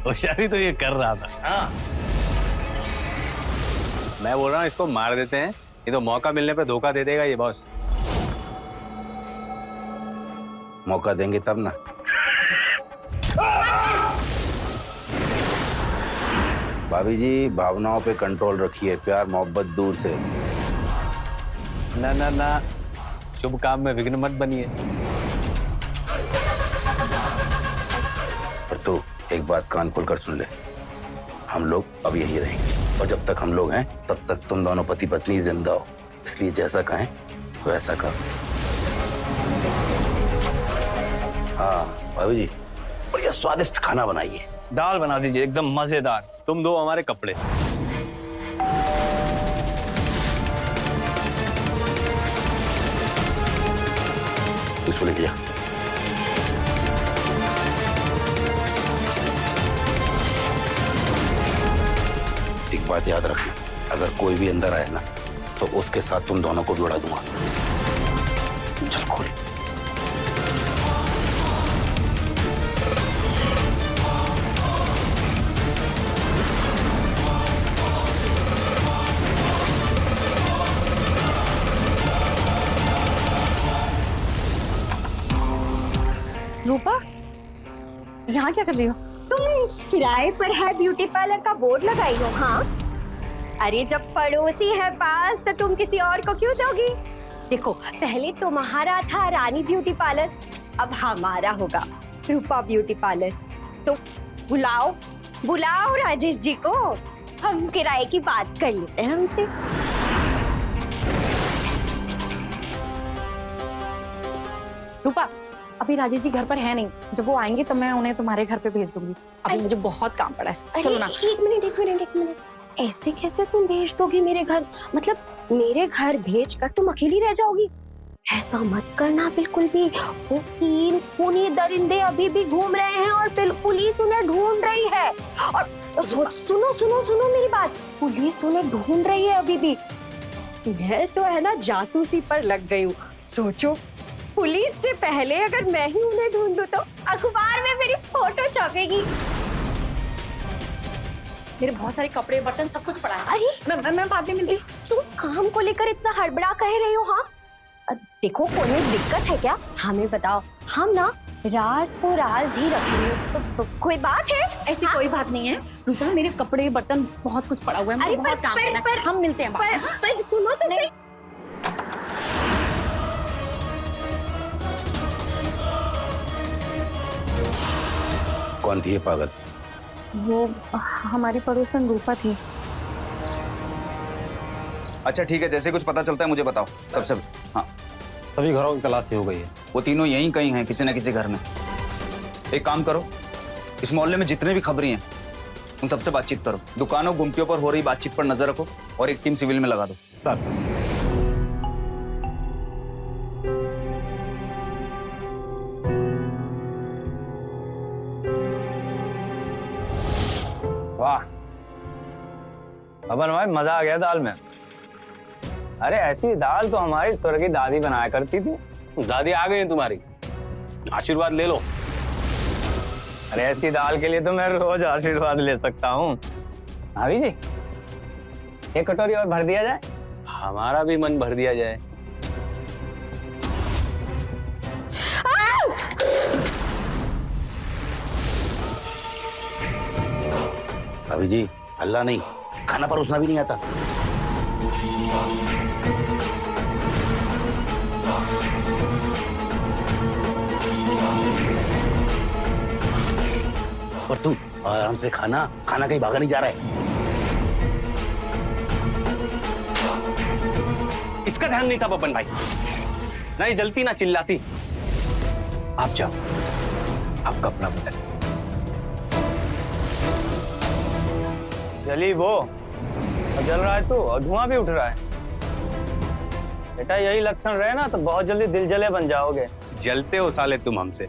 होशियारी तो ये कर रहा था। हाँ। मैं बोल रहा हूँ इसको मार देते हैं, ये तो मौका मिलने पे धोखा दे देगा ये बॉस। मौका देंगे तब ना। भाभी जी, भावनाओं पे कंट्रोल रखिए, प्यार मोहब्बत दूर से। ना ना ना, शुभ काम में विघ्न मत बनिए। और तू एक बात कान खोलकर सुन ले, हम लोग अब यही रहेंगे और जब तक हम लोग हैं तब तक तुम दोनों पति पत्नी जिंदा हो। इसलिए जैसा कहें वैसा करो। हाँ भाभी जी, बढ़िया स्वादिष्ट खाना बनाइए। दाल बना दीजिए एकदम मजेदार। तुम दो हमारे कपड़े। इसको ले लिया। एक बात याद रखना, अगर कोई भी अंदर आए ना तो उसके साथ तुम दोनों को भी उड़ा दूंगा। चल खोल। रूपा, यहाँ क्या कर रही हो? तुम किराए पर है ब्यूटी पार्लर का बोर्ड लगाई हो? हाँ। अरे जब पड़ोसी है पास तो तुम किसी और को क्यों दोगी? देखो, पहले तुम्हारा था रानी ब्यूटी पार्लर, अब हमारा होगा रूपा ब्यूटी पार्लर। तो बुलाओ बुलाओ राजेश जी को, हम किराए की बात कर लेते हैं हमसे। रूपा, अभी राजेश जी घर पर है नहीं। जब वो आएंगे तो मैं उन्हें तुम्हारे घर पे भेज दूंगी। अभी मुझे बहुत काम पड़ा है। चलो ना। एक मिनट, ऐसे कैसे तुम भेज दोगी मेरे घर? मतलब मेरे घर भेज कर तुम अकेली रह जाओगी? ऐसा मत करना बिल्कुल भी। वो 3 खूनी दरिंदे अभी भी घूम रहे हैं और पुलिस उन्हें ढूंढ रही है। और सुनो मेरी बात, पुलिस उन्हें ढूंढ रही है अभी भी। मैं तो है ना जासूसी पर लग गई हूँ। सोचो, पुलिस से पहले अगर मैं ही उन्हें ढूंढूं तो अखबार में मेरी फोटो छपेगी। मेरे बहुत सारे कपड़े, बर्तन, सब कुछ पड़ा है। अरे मैं बाद में मिलती। तुम काम को लेकर इतना हड़बड़ा कह रही हो? हाँ देखो, कोई दिक्कत है क्या? हमें बताओ, हम ना राज को राज ही रखिए। तो कोई बात है? ऐसी कोई बात नहीं है रूपा, मेरे कपड़े बर्तन बहुत कुछ पड़ा हुआ है, मुझे बहुत काम करना है। हम मिलते हैं बाहर। पर सुनो तो सही। कौन थी ये पागल? वो हमारी पड़ोसन रूपा थी। अच्छा ठीक है, जैसे कुछ पता चलता है मुझे बताओ सबसे। हाँ, सभी घरों की तलाशी हो गई है। वो तीनों यहीं कहीं हैं, किसी न किसी घर में। एक काम करो, इस मोहल्ले में जितने भी खबरी हैं उन सबसे बातचीत करो। दुकानों गुमटियों पर हो रही बातचीत पर नजर रखो और एक टीम सिविल में लगा दो। सर वाह अमन भाई, मजा आ गया दाल में। अरे ऐसी दाल तो हमारी स्वर्गीय दादी बनाया करती थी। दादी आ गई है तुम्हारी, आशीर्वाद ले लो। अरे ऐसी दाल के लिए तो मैं रोज आशीर्वाद ले सकता हूँ। भाभी जी, एक कटोरी और भर दिया जाए। हमारा भी मन भर दिया जाए। अभी जी, अल्लाह नहीं, खाना परोसना भी नहीं आता। और तू आराम से खाना कहीं भागा नहीं जा रहा है। इसका ध्यान नहीं था बबन भाई, ना ये जलती ना चिल्लाती। आप जाओ, आप कपड़ा बदल। जली वो और जल रहा है तू, और धुआं भी उठ रहा है। बेटा यही लक्षण रहे ना तो बहुत जल्दी दिल जले बन जाओगे। जलते हो साले तुम हमसे।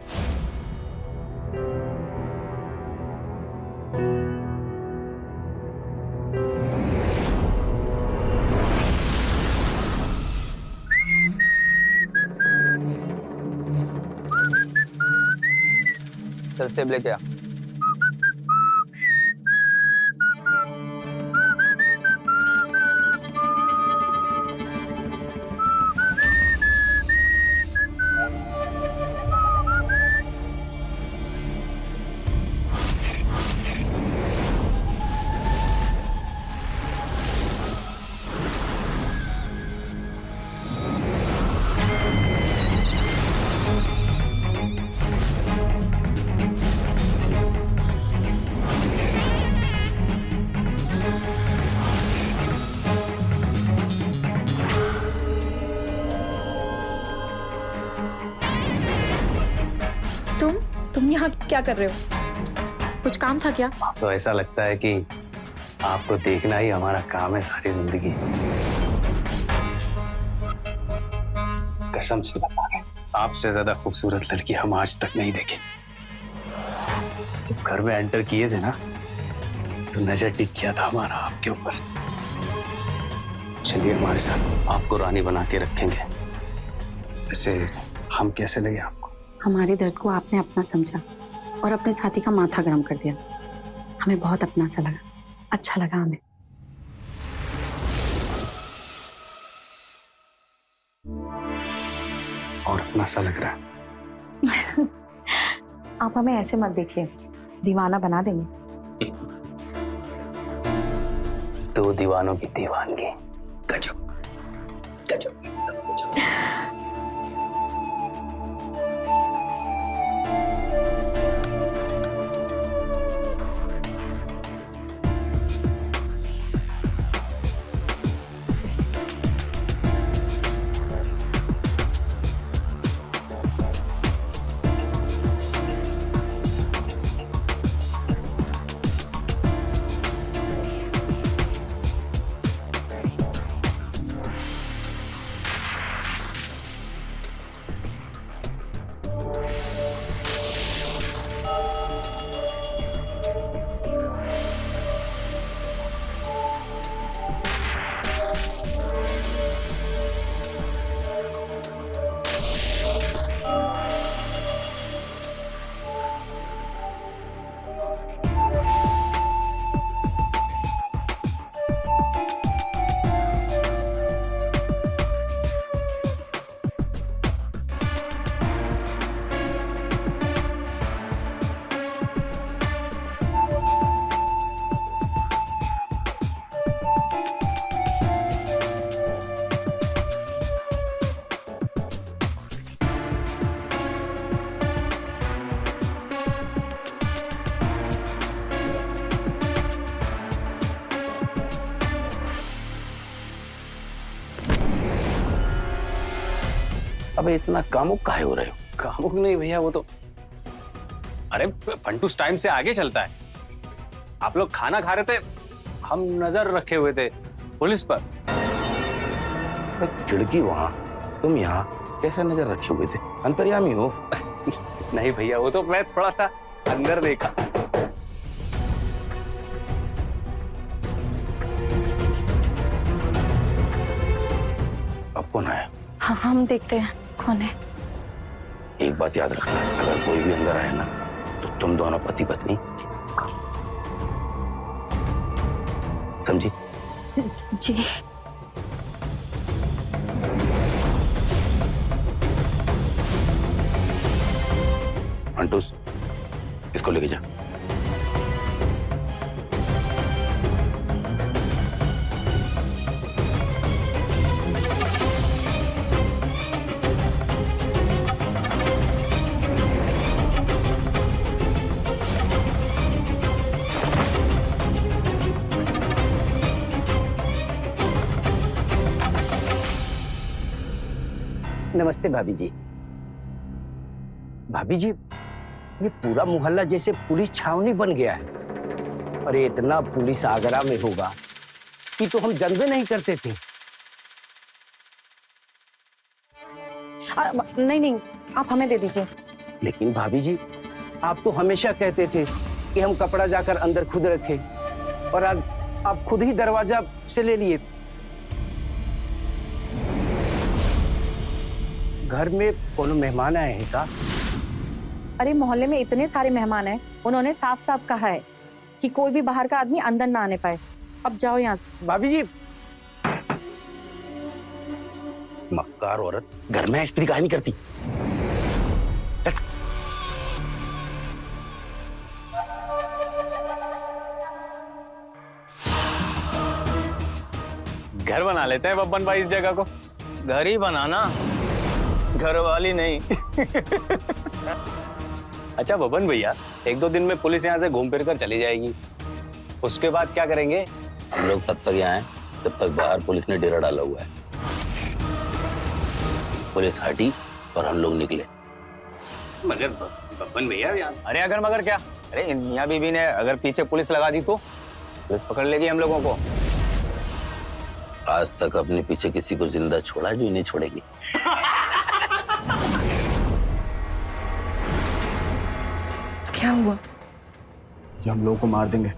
चल सेब लेके आ। तुम यहाँ क्या कर रहे हो? कुछ काम था क्या? तो ऐसा लगता है कि आपको देखना ही हमारा काम है सारी जिंदगी। कसम से बता रहे, आपसे ज्यादा खूबसूरत लड़की हम आज तक नहीं देखे। जब घर में एंटर किए थे ना तो नजर टिक किया था हमारा आपके ऊपर। चलिए हमारे साथ, आपको रानी बना के रखेंगे। वैसे हम कैसे लगे आपको? हमारे दर्द को आपने अपना समझा और अपने साथी का माथा गर्म कर दिया। हमें बहुत अपना सा लगा, अच्छा लगा हमें। और अपना सा लग रहा है। आप हमें ऐसे मत देखिए, दीवाना बना देंगे। दो दीवानों की दीवानगी। गजब गजब एकदम गजब। अब इतना कामुक काहे हो रहे हो? कामुक नहीं भैया, वो तो अरे फंटूस टाइम से आगे चलता है। आप लोग खाना खा रहे थे, हम नजर रखे हुए थे पुलिस पर। खिड़की वहां, तुम यहाँ, कैसे नजर रखे हुए थे? अंतर्यामी हो? नहीं भैया, वो तो मैं थोड़ा सा अंदर देखा। अब कौन आया? हाँ, हम देखते हैं कौन है। एक बात याद रखना, अगर कोई भी अंदर आए ना तो तुम दोनों पति पत्नी, समझी? जी। अंटूस, इसको लेके जा। नमस्ते भाभी जी। भाभी जी, ये पूरा मोहल्ला जैसे पुलिस छावनी बन गया है। अरे इतना पुलिस आगरा में होगा कि तो हम जानबे नहीं करते थे। नहीं नहीं, आप हमें दे दीजिए। लेकिन भाभी जी, आप तो हमेशा कहते थे कि हम कपड़ा जाकर अंदर खुद रखें, और आज आप खुद ही दरवाजा से ले लिए। घर में कोनो मेहमान आए हैं का? अरे मोहल्ले में इतने सारे मेहमान हैं, उन्होंने साफ साफ कहा है कि कोई भी बाहर का आदमी अंदर ना आने पाए। अब जाओ यहाँ से। भाभी जी, मक्कार औरत घर में स्त्री काहे नहीं करती? घर बना लेते हैं बब्बन भाई इस जगह को। घर ही बनाना, घर वाली नहीं। अच्छा बब्बन भैया, एक दो दिन में पुलिस यहाँ से घूम फिर कर चली जाएगी, उसके बाद क्या करेंगे? हम लोग तब तक यहाँ हैं जब तक बाहर पुलिस ने डेरा डाला हुआ है। पुलिस हटी और हम लोग निकले। मगर बब्बन भैया यहाँ, अरे अगर मगर क्या? अरे मियाँ बीबी ने अगर पीछे पुलिस लगा दी तो पुलिस पकड़ लेगी हम लोगों को। आज तक अपने पीछे किसी को जिंदा छोड़ा जो इन्हें छोड़ेगी। क्या हुआ? ये हम लोगों को मार देंगे,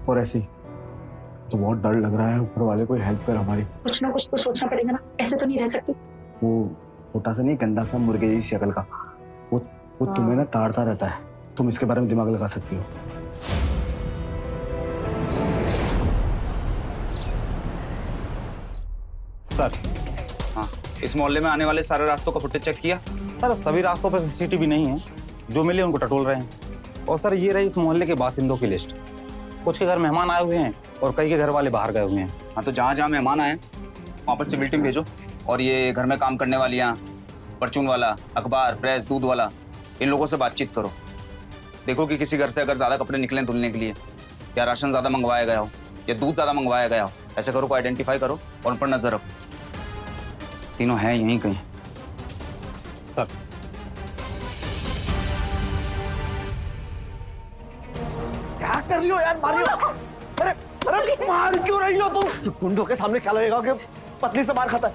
और ऐसे ही तो बहुत डर लग रहा है। ऊपर वाले कोई हेल्प कर हमारी। कुछ ना कुछ तो सोचना पड़ेगा ना, ऐसे तो नहीं रह सकती। वो छोटा सा नहीं, गंदा सा मुर्गे जैसी शक्ल का, वो तुम्हें ना ताड़ता रहता है। तुम इसके बारे में दिमाग लगा सकती हो। सर, हाँ, इस मोहल्ले में आने वाले सारे रास्तों का फुटेज चेक किया? सर सभी रास्तों पर सीसीटीवी नहीं है, जो मिले उनको टटोल रहे हैं। और सर ये रही इस मोहल्ले के बासिंदों की लिस्ट। कुछ के घर मेहमान आए हुए हैं और कई के घर वाले बाहर गए हुए हैं। हाँ, तो जहाँ जहाँ मेहमान आए वहाँ पर सिविल टीम भेजो, और ये घर में काम करने वाली यहाँ परचून वाला, अखबार, प्रेस, दूध वाला, इन लोगों से बातचीत करो। देखो कि किसी घर से अगर ज़्यादा कपड़े निकले धुलने के लिए, या राशन ज़्यादा मंगवाया गया हो, या दूध ज़्यादा मंगवाया गया हो, ऐसे करो को आइडेंटिफाई करो और उन पर नजर रखो। तीनों हैं यहीं कहीं। सर क्या कर रही हो यार? मार रही हो? अरे अरे मार क्यों रही हो तुम? गुंडों के सामने क्या लगेगा कि पत्नी से मार खाता है?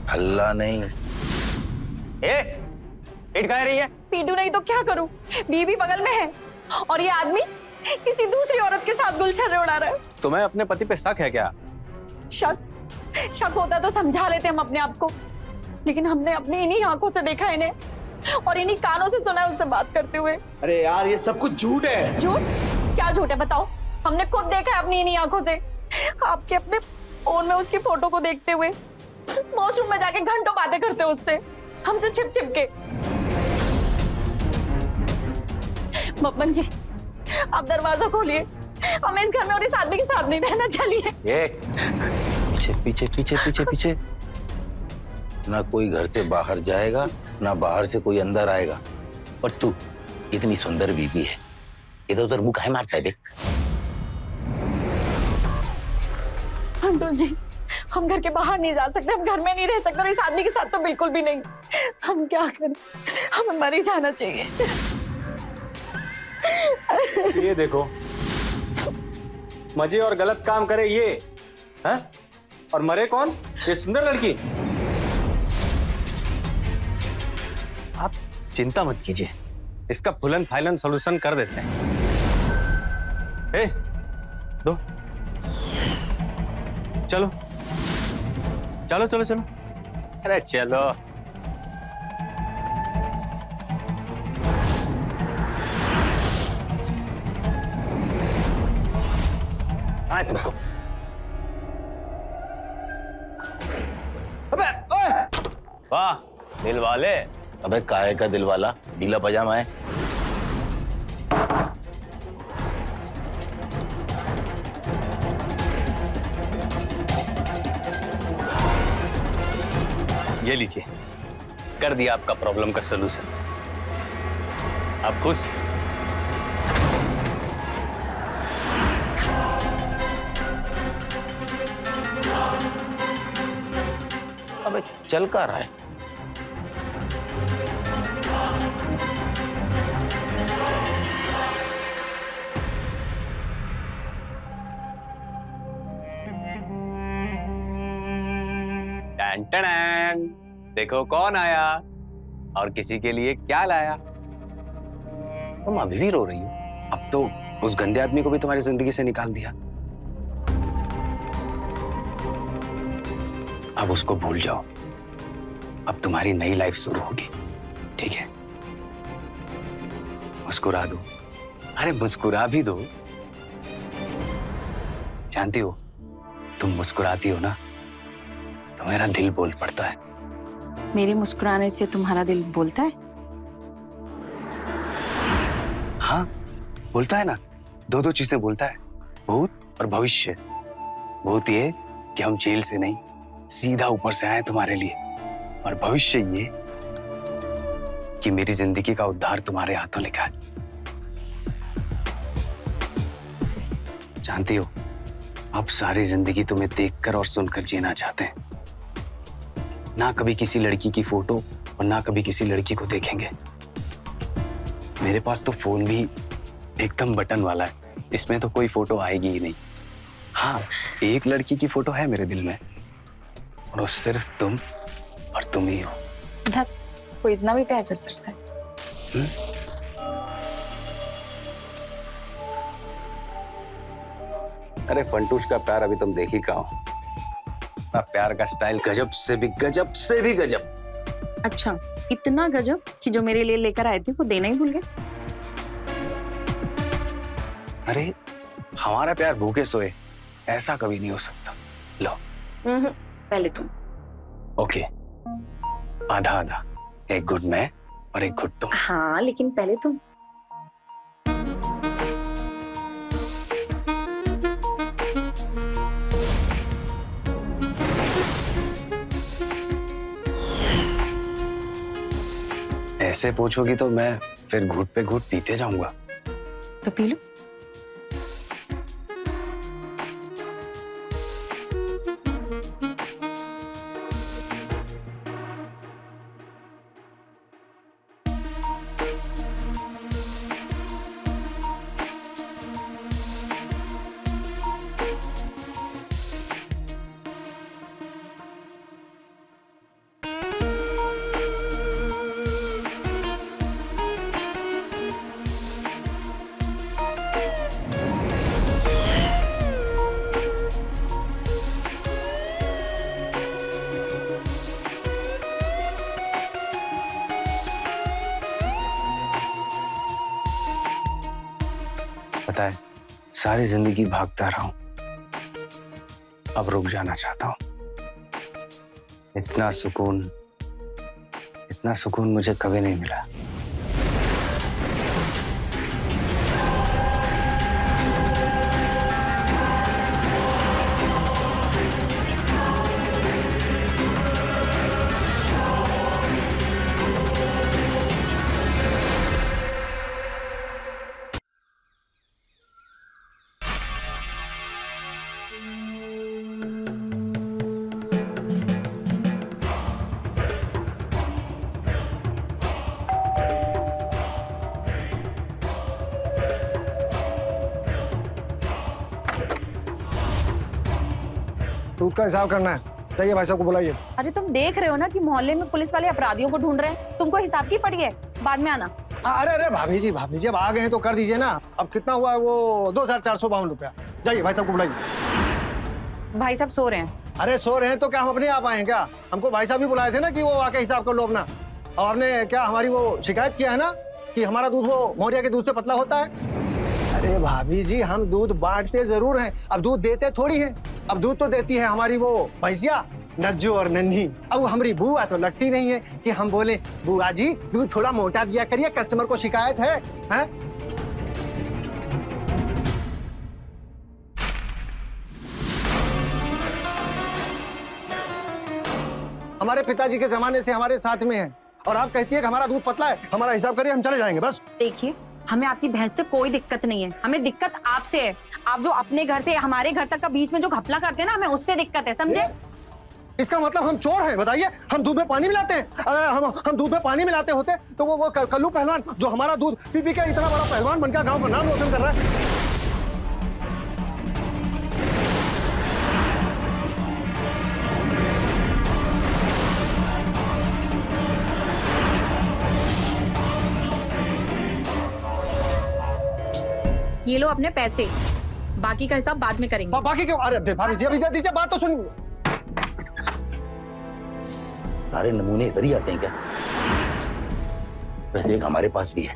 हल्ला नहीं। पीट कह रही है? पीटू नहीं तो क्या करूं? बीबी बगल में है और ये आदमी किसी दूसरी औरत के साथ गुलछर्रे उड़ा रहा है। तुम्हें अपने पति पे शक है क्या? शक होता तो समझा लेते हम अपने आप को, लेकिन हमने अपनी इन्हीं आंखों से देखा इन्हें और इन्हीं कानों से सुना उससे बात करते हुए। अरे यार, ये सब कुछ झूठ है। झूठ? क्या झूठ है बताओ? हमने खुद देखा है अपनी इन्हीं आंखों से, आपके अपने फोन में उसकी फोटो को देखते हुए, वॉशरूम में जाके घंटों बातें करते हो उससे, हमसे छिप छिप के। बब्बन जी, आप दरवाजा खोलिए, हमें इस घर में और इस आदमी के साथ नहीं रहना। चलिए। पीछे पीछे पीछे पीछे पीछे। ना कोई घर से बाहर जाएगा, ना बाहर से कोई अंदर आएगा। और तू इतनी सुंदर बीबी है, इधर उधर मुंह काहे मारता है बे? अंटू जी, हम घर के बाहर नहीं जा सकते, हम घर में नहीं रह सकते, और इस आदमी के साथ तो बिल्कुल भी नहीं। हम क्या करें, हमें मर ही जाना चाहिए। ये देखो, मजे और गलत काम करे ये, हैं? और मरे कौन? ये सुंदर लड़की। आप चिंता मत कीजिए, इसका फुलन फाइलन सॉल्यूशन कर देते हैं। ए, दो, चलो चलो चलो चलो। अरे चलो। आए तुमको। अबे ओए! वाह दिल वाले। अबे काहे का दिल वाला, ढीला पजामा है। ये लीजिए, कर दिया आपका प्रॉब्लम का सलूशन। आप खुश? अबे चल का रहा है। टन टन, देखो कौन आया और किसी के लिए क्या लाया। तुम अभी भी रो रही हो? अब तो उस गंदे आदमी को भी तुम्हारी जिंदगी से निकाल दिया। अब उसको भूल जाओ, अब तुम्हारी नई लाइफ शुरू होगी, ठीक है? मुस्कुरा दो, अरे मुस्कुरा भी दो। जानती हो, तुम मुस्कुराती हो ना तो मेरा दिल बोल पड़ता है। मेरे मुस्कुराने से तुम्हारा दिल बोलता है? हाँ बोलता है ना, दो दो चीजें बोलता है, भूत और भविष्य। भूत ये कि हम जेल से नहीं सीधा ऊपर से आए तुम्हारे लिए, और भविष्य ये कि मेरी जिंदगी का उद्धार तुम्हारे हाथों लिखा है। जानती हो, अब सारी जिंदगी तुम्हें देखकर और सुनकर जीना चाहते हैं, ना कभी किसी लड़की की फोटो और ना कभी किसी लड़की को देखेंगे। मेरे पास तो फोन भी एकदम बटन वाला है, इसमें तो कोई फोटो आएगी ही नहीं। हाँ, एक लड़की की फोटो है मेरे दिल में, और वो सिर्फ तुम और तुम ही हो। कोई इतना भी प्यार कर सकता है? अरे फंटूश का प्यार अभी तुम देख ही कहाँ हो। प्यार का स्टाइल गजब से भी गजब से भी गजब। अच्छा, इतना गजब कि जो मेरे लिए लेकर आए थे वो देना ही भूल गए। अरे हमारा प्यार भूखे सोए ऐसा कभी नहीं हो सकता। लो पहले तुम। ओके, आधा आधा, एक घुट मैं और एक घुट तुम। हाँ लेकिन पहले तुम। ऐसे पूछोगी तो मैं फिर घुट पे घुट पीते जाऊंगा। तो पी लो। पता है, सारी जिंदगी भागता रहा हूं, अब रुक जाना चाहता हूं। इतना सुकून मुझे कभी नहीं मिला। दूध का हिसाब करना है। जाइए भाई साहब को बुलाइए। अरे तुम देख रहे हो ना कि मोहल्ले में पुलिस वाले अपराधियों को ढूंढ रहे हैं, तुमको हिसाब की पड़ी है, बाद में आना। अरे अरे भाभी जी अब आ गए हैं तो कर दीजिए ना। अब कितना हुआ है वो 2452 रुपया। जाइए भाई साहब को बुलाइए। भाई साहब सो रहे हैं। अरे सो रहे हैं तो क्या हम अपने आप आए क्या? हमको भाई साहब भी बुलाए थे ना कि वो आके हिसाब कर लो अपना। और आपने क्या हमारी वो शिकायत किया है ना कि हमारा दूध वो मौर्या के दूध से पतला होता है। अरे भाभी जी हम दूध बांटते जरूर हैं, अब दूध देते थोड़ी हैं। अब दूध तो देती है हमारी वो भैंसिया नज्जू और नन्ही। अब हमारी बुआ तो लगती नहीं है कि हम बोले बुआ जी दूध थोड़ा मोटा दिया करिए, कस्टमर को शिकायत है, हैं? हमारे पिताजी के जमाने से हमारे साथ में है और आप कहती है कि हमारा दूध पतला है। हमारा हिसाब करिए, हम चले जाएंगे बस। देखिए हमें आपकी भैंस से कोई दिक्कत नहीं है, हमें दिक्कत आपसे है। आप जो अपने घर से हमारे घर तक का बीच में जो घपला करते हैं ना, हमें उससे दिक्कत है, समझे? इसका मतलब हम चोर हैं? बताइए, हम दूध में पानी मिलाते हैं? अगर हम दूध में पानी मिलाते होते तो वो कल्लू पहलवान जो हमारा दूध पी पी के इतना बड़ा पहलवान बनकर गांव का नाम रोशन कर रहा है। ये लो अपने पैसे, बाकी का हिसाब बाद में करेंगे। बाकी क्यों? अरे भाभी जी अभी दे दीजिए, बात तो सुन। सारे नमूने इधर ही आते हैं क्या? वैसे एक हमारे पास भी है।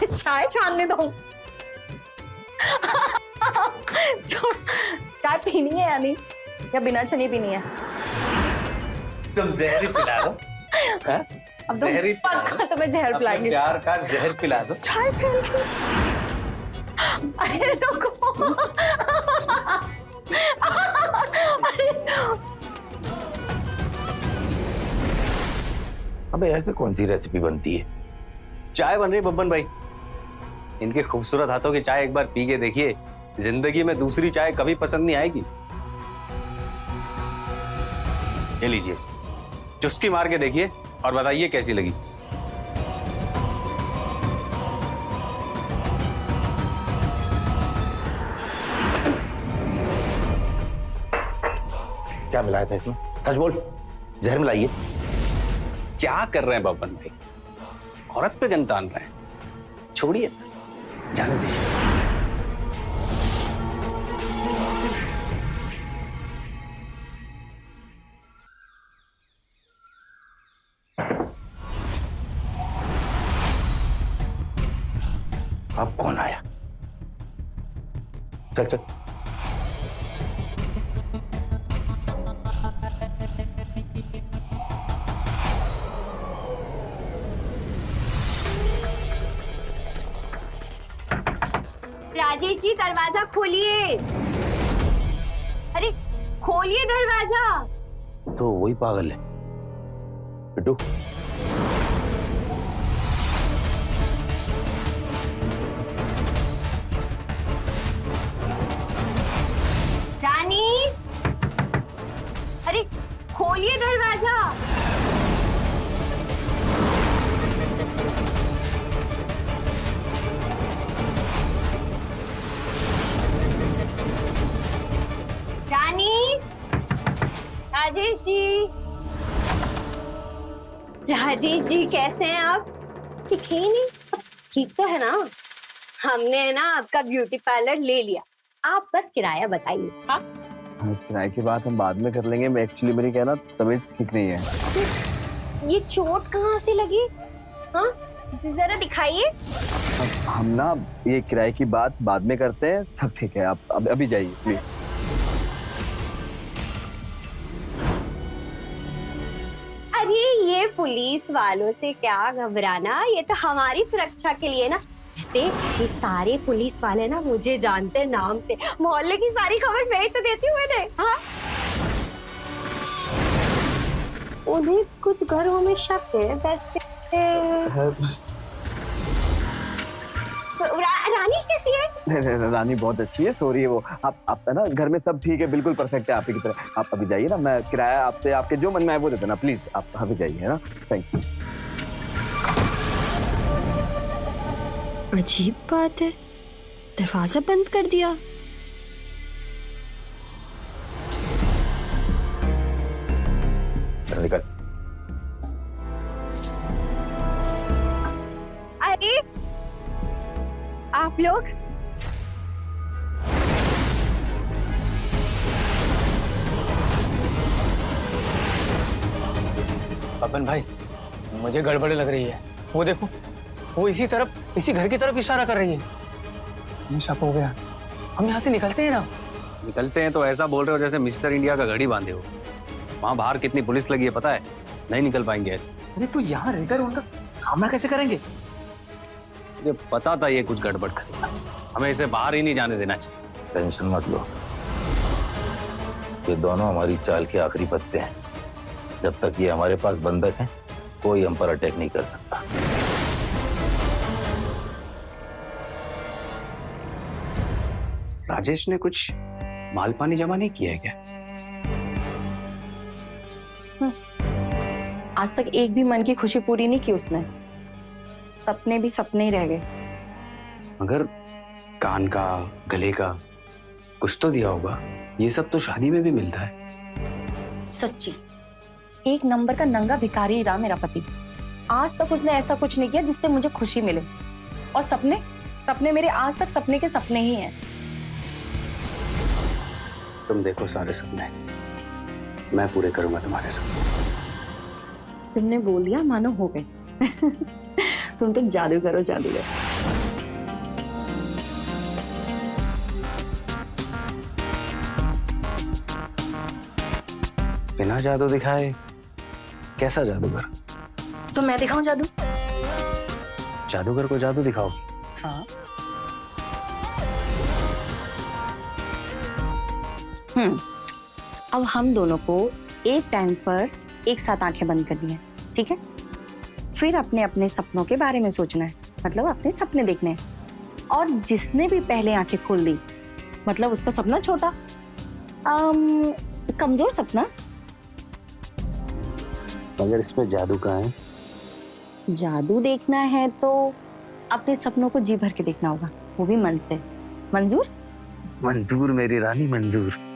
चाय छानने दो। चाय पीनी है या नहीं, या बिना छनी पीनी है? तुम जहर ही पिला दो। अब तुम पक्का तुम्हें जहर पिलाएंगे। प्यार का जहर पिला दो। चाय फेल के। अरे रुको। अबे ऐसे कौन सी रेसिपी बनती है? चाय बन रही बब्बन भाई। इनके खूबसूरत हाथों की चाय एक बार पी के देखिए, जिंदगी में दूसरी चाय कभी पसंद नहीं आएगी। ये लीजिए, चुस्की मार के देखिए और बताइए कैसी लगी। क्या मिलाया था इसमें? सच बोल, जहर मिलाइए। क्या कर रहे हैं बब्बन भाई? औरत पे गन तान रहे हैं, छोड़िए, जाने दीजिए। अब कौन आया? चल चल। राजेश जी दरवाजा खोलिए। अरे खोलिए दरवाजा। तो वही पागल है बिट्टू। रानी, अरे खोलिए दरवाजा। रानी, राजेश जी। राजेश जी कैसे हैं आप? दिखे ही नहीं, सब ठीक तो है ना? हमने ना आपका ब्यूटी पार्लर ले लिया, आप बस किराया बताइए। हाँ, किराए की बात हम बाद में कर लेंगे। मैं एक्चुअली मेरी क्या ना तबीयत ठीक नहीं है। ये चोट कहाँ से लगी? हाँ जरा दिखाइए। हम ना ये किराए की बात बाद में करते हैं, सब ठीक है। आप अभी जाइए प्लीज। अरे ये पुलिस वालों से क्या घबराना, ये तो हमारी सुरक्षा के लिए ना। ऐसे ये सारे पुलिस वाले ना मुझे जानते नाम से, मोहल्ले की सारी खबर मैं ही तो देती हूँ इन्हें। हाँ, उन्हें कुछ घरों में शक है वैसे। रानी कैसी है? नहीं, रानी बहुत अच्छी है, सॉरी वो आप है ना, घर में सब ठीक है, बिल्कुल परफेक्ट है आप ही की तरह। आप अभी जाइए ना, मैं किराया आपसे आपके जो मन में आए वो दे देना प्लीज। आप अभी जाइए, है ना? Thank you. अजीब बात है, दरवाजा बंद कर दिया। निकल। अरे आप लोग अपन भाई, मुझे गड़बड़ लग रही है। वो देखो, वो इसी घर की तरफ इशारा कर रही है। हमें शक हो गया। हम यहाँ से निकलते हैं ना। निकलते हैं तो ऐसा बोल रहे हो जैसे मिस्टर इंडिया का घड़ी बांधे हो। वहां बाहर कितनी पुलिस लगी है पता है? नहीं निकल पाएंगे ऐसे। अरे तो यहाँ रहकर उनका सामना कैसे करेंगे? मुझे पता था ये कुछ गड़बड़ करेगा। हमें इसे बाहर ही नहीं जाने देना चाहिए। टेंशन मत लो, ये दोनों हमारी चाल के आखिरी पत्ते हैं। जब तक ये हमारे पास बंधक हैं, कोई हम पर अटैक नहीं कर सकता। राजेश ने कुछ माल पानी जमा नहीं किया है क्या? आज तक एक भी मन की खुशी पूरी नहीं की उसने। सपने भी सपने ही रह गए। मगर कान का, गले का कुछ तो दिया होगा। ये सब तो शादी में भी मिलता है। सच्ची एक नंबर का नंगा भिखारी रहा मेरा पति। आज तक उसने ऐसा कुछ नहीं किया जिससे मुझे खुशी मिले। और सपने मेरे आज तक सपने के सपने ही हैं। तुम देखो सारे सपने, मैं पूरे करूंगा तुम्हारे सपने। तुमने बोल दिया मानो हो गए। तुम तो जादू करो जादूगर। बिना जादू दिखाए कैसा जादूगर? तो मैं दिखाऊं जादू? जादूगर को जादू दिखाओ। हाँ। अब हम दोनों को एक टाइम पर एक साथ आंखें बंद करनी है, ठीक है? फिर अपने अपने सपनों के बारे में सोचना है, मतलब अपने सपने देखने हैं। और जिसने भी पहले आंखें खोल दी, मतलब उसका सपना छोटा, कमजोर सपना। मगर इसमें जादू कहाँ है? जादू देखना है तो अपने सपनों को जी भर के देखना होगा, वो भी मन से। मंजूर? मंजूर मेरी रानी, मंजूर।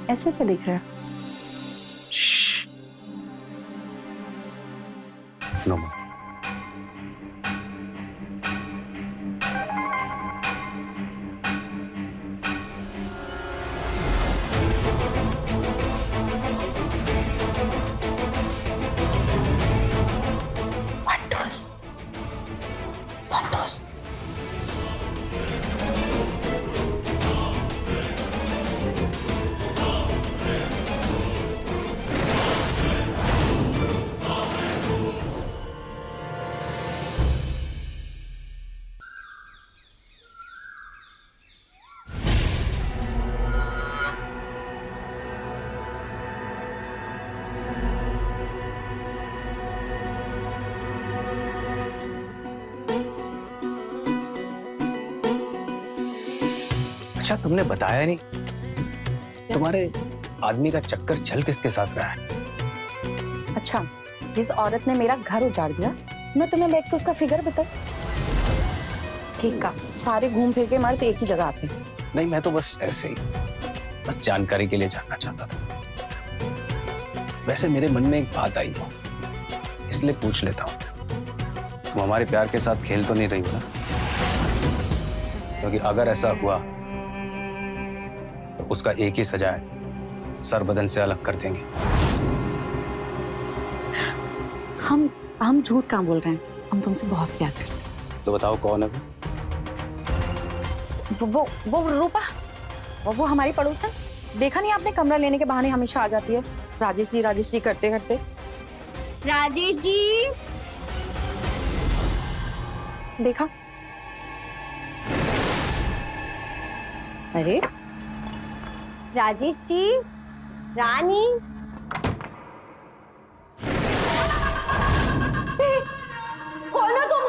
ऐसे क्या देख रहा है? नो। अच्छा, तुमने बताया नहीं, तुम्हारे आदमी का चक्कर चल किसके साथ रहा है? अच्छा, जिस औरत ने मेरा घर उजाड़ दिया, मैं तुम्हें बैठ के उसका फिगर बता। ठीक है, सारे घूम फिर के मर्द एक ही जगह आते हैं। नहीं, मैं तो बस ऐसे ही, बस जानकारी के लिए जानना चाहता था। वैसे मेरे मन में एक बात आई है, इसलिए पूछ लेता हूँ। तुम हमारे प्यार के साथ खेल तो नहीं रही हो ना? क्योंकि अगर ऐसा हुआ तो उसका एक ही सजा है, सर बदन से अलग कर देंगे। हम झूठ कहाँ बोल रहे हैं? हम तुमसे बहुत प्यार करते हैं। तो बताओ कौन है वो रूपा, वो हमारी पड़ोसन। देखा नहीं आपने, कमरा लेने के बहाने हमेशा आ जाती है। राजेश जी करते करते। राजेश जी, देखा? अरे राजेश जी, रानी, कौन हो तुम?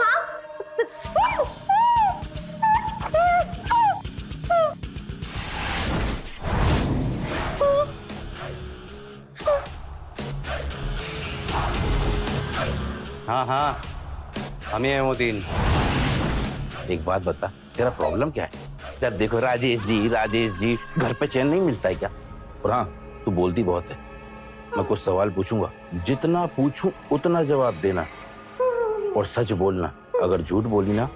हाँ, हाँ हाँ, हम ही हैं मोतीन। एक बात बता, तेरा प्रॉब्लम क्या है? जब देखो राजेश जी, घर पे चैन नहीं मिलता है क्या? और हाँ, तू बोलती बहुत है। मैं कुछ सवाल पूछूंगा, जितना पूछूं उतना जवाब देना और सच बोलना। अगर झूठ बोली ना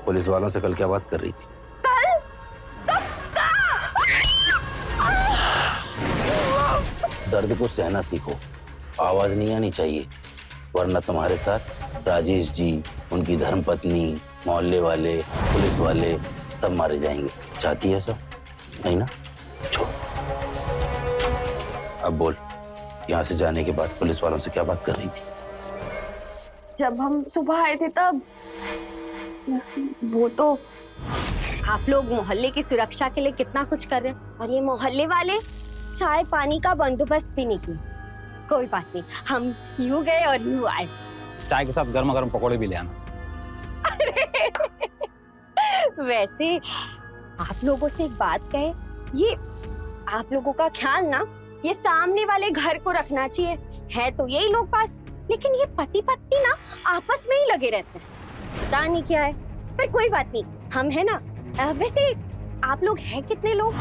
पुलिस वालों से कल क्या बात कर रही थी? दर्द को सहना सीखो, आवाज नहीं आनी चाहिए, वरना तुम्हारे साथ राजेश जी, उनकी धर्मपत्नी, मोहल्ले वाले, पुलिस वाले सब मारे जाएंगे। चाहती है सब? नहीं ना? छोड़। अब बोल, यहाँ से जाने के बाद पुलिस वालों से क्या बात कर रही थी? जब हम सुबह आए थे तब वो तो आप लोग मोहल्ले की सुरक्षा के लिए कितना कुछ कर रहे हैं और ये मोहल्ले वाले चाय पानी का बंदोबस्त भी नहीं किया। कोई बात नहीं, हम यूं गए और यूं आए। चाय के साथ गर्मा गर्म पकौड़े भी ले आना। वैसे आप लोगों से एक बात कहे, ये आप लोगों का ख्याल ना ये सामने वाले घर को रखना चाहिए। है तो यही लोग पास, लेकिन ये पति पत्नी ना आपस में ही लगे रहते हैं, पता नहीं क्या है। पर कोई बात नहीं, हम है ना। वैसे आप लोग हैं कितने लोग?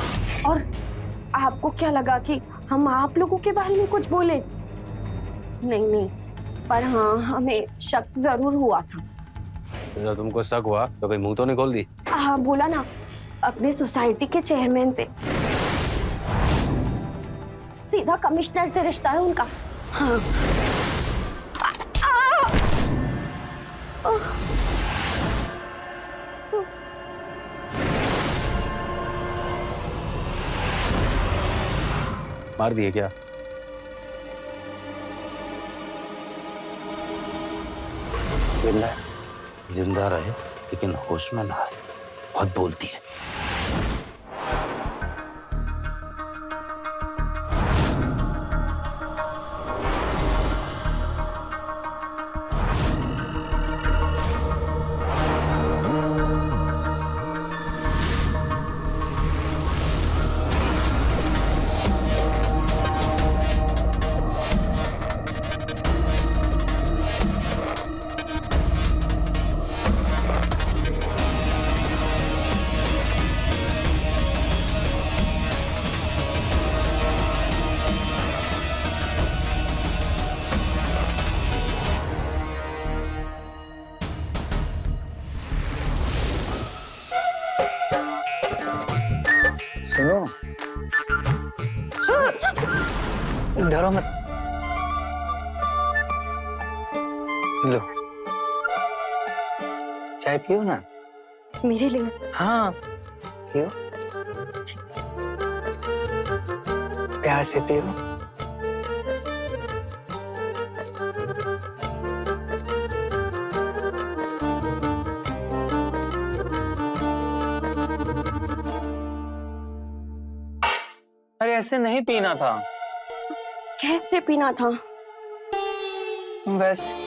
और आपको क्या लगा कि हम आप लोगों के बारे में कुछ बोले? नहीं, पर हाँ, हमें शक जरूर हुआ था। जब तुमको शक हुआ तो कोई मुंह तो नहीं खोल दी? हाँ, बोला ना, अपने सोसाइटी के चेयरमैन से। सीधा कमिश्नर से रिश्ता है उनका। हाँ। मार दिए क्या? जिंदा रहे लेकिन होश में ना आए, बहुत बोलती है। सुनो, डरो मत। लो, चाय पियो ना। मेरे लिए? हाँ, पियो, प्यार से पियो। अरे ऐसे नहीं पीना था। कैसे पीना था? वैसे।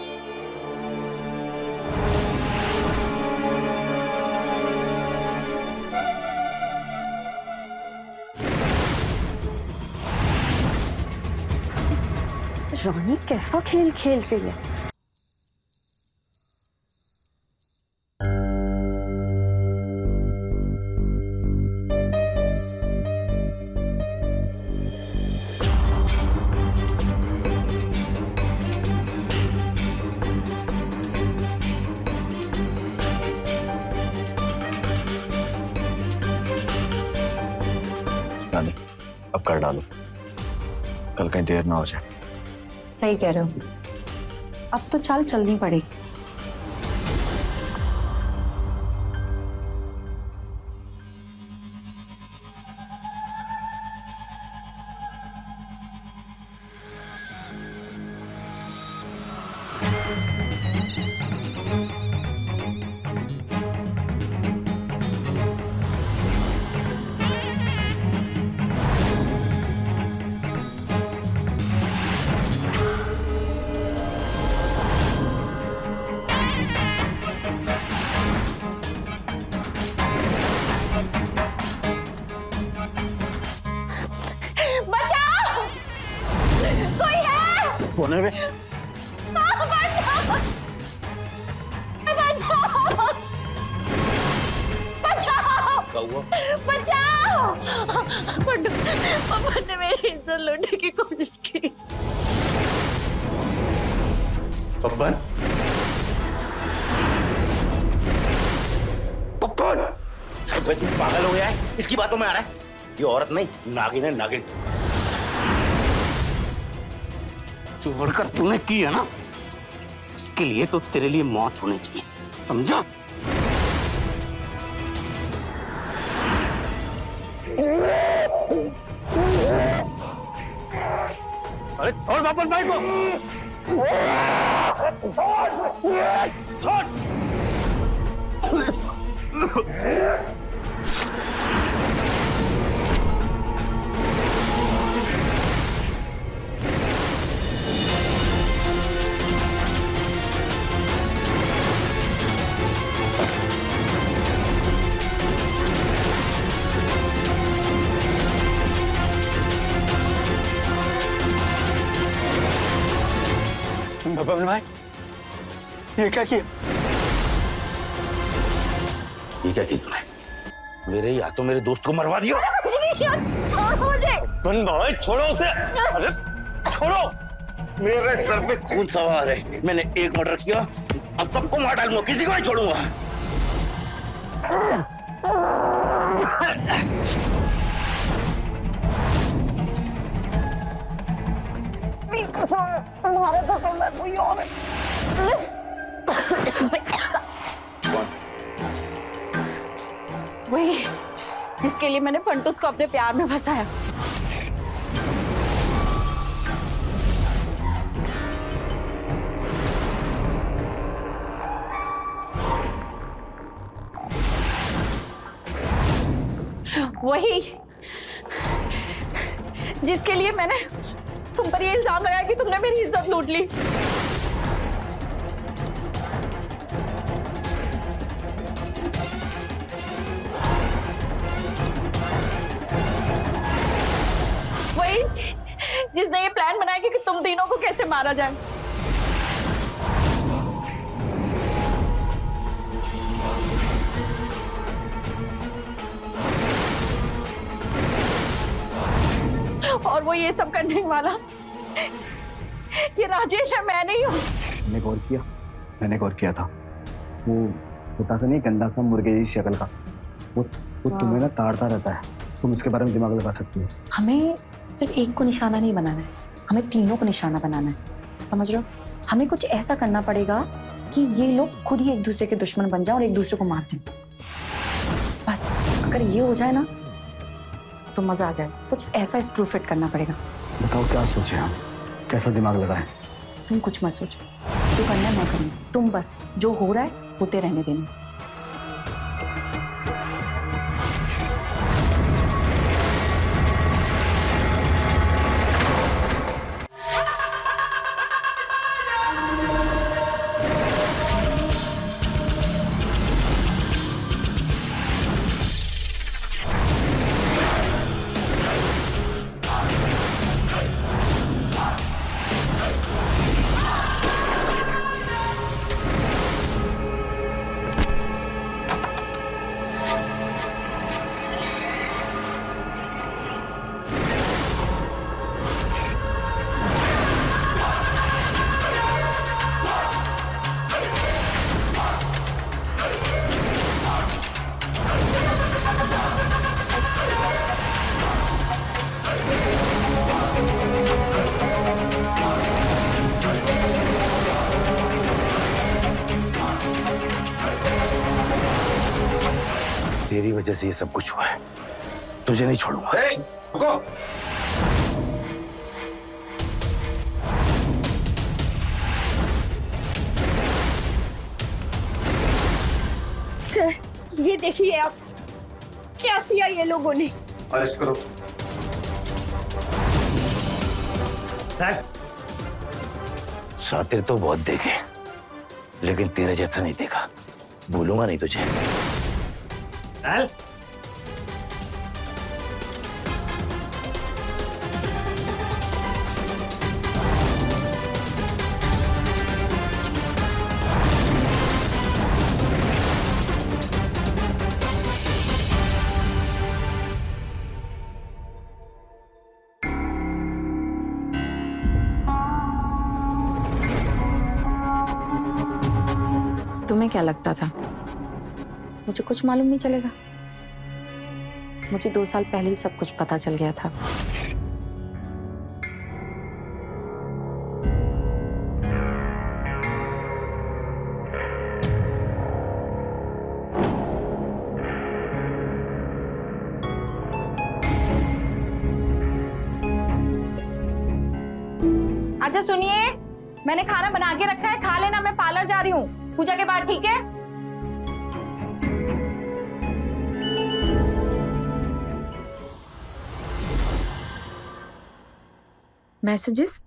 रानी कैसा खेल खेल रही है? रानी, अब कर डालो, कल कहीं देर ना हो जाए। सही कह रहे हो, अब तो चाल चलनी पड़ेगी। कोने में। बचाओ! पापा ने मेरी इज्जत लूटने की कोशिश की। पप्पन, पप्पन, भाई तू पागल हो गया है? इसकी बातों में आ रहा है? ये औरत नहीं, नागिन है, नागिन। जो हरकत तूने की है ना, उसके लिए तो तेरे लिए मौत होनी चाहिए, समझा? अरे छोड़ बापन भाई को। छोड़। बबन भाई, ये क्या किया? ये क्या किया तूने? मेरे ही हाथों मेरे दोस्त को मरवा दिया। छोड़ो मुझे। बन भाई छोड़ो उसे। अरे छोड़ो, मेरे सर पे खून सवार है। मैंने एक मर्डर किया, अब सबको मार डालूंगा, किसी को नहीं छोड़ूंगा। तुम्हारे तो मैं कोई और है। वही जिसके लिए मैंने फंटूस को अपने प्यार में फंसाया। वही जिसके लिए मैंने तुम पर ये इल्जाम लगाया कि तुमने मेरी इज्जत लूट ली। वही जिसने ये प्लान बनाया कि तुम तीनों को कैसे मारा जाए। और वो ये सब करने वाला ये राजेश है, मैं नहीं हूँ। मैंने गौर किया था। वो छोटा सा नहीं, गंदा सा मुर्गे की शक्ल का, वो तुम्हें ना ताड़ता रहता है। तुम इसके बारे में दिमाग लगा सकती हो। हमें सिर्फ एक को निशाना नहीं बनाना है, हमें तीनों को निशाना बनाना है, समझ रहे हो? हमें कुछ ऐसा करना पड़ेगा कि ये लोग खुद ही एक दूसरे के दुश्मन बन जाए और एक दूसरे को मार दें। बस अगर ये हो जाए ना तो मजा आ जाए। कुछ ऐसा स्क्रू फिट करना पड़ेगा। बताओ क्या सोचे हम, कैसा दिमाग लगाए? तुम कुछ मत सोचो, जो करना है मैं करूँगी, तुम बस जो हो रहा है होते रहने देना। तेरी वजह से ये सब कुछ हुआ है, तुझे नहीं छोड़ूंगा। रुको। सर ये देखिए आप, क्या किया ये लोगों ने। अरेस्ट करो। सातिर तो बहुत देखे, लेकिन तेरे जैसा नहीं देखा। भूलूंगा नहीं तुझे। तुम्हें क्या लगता था मुझे कुछ मालूम नहीं चलेगा? मुझे 2 साल पहले ही सब कुछ पता चल गया था। अच्छा सुनिए, मैंने खाना बना के रखा है, खा लेना। मैं पार्लर जा रही हूँ पूजा के बाद, ठीक है? मैसेजेस?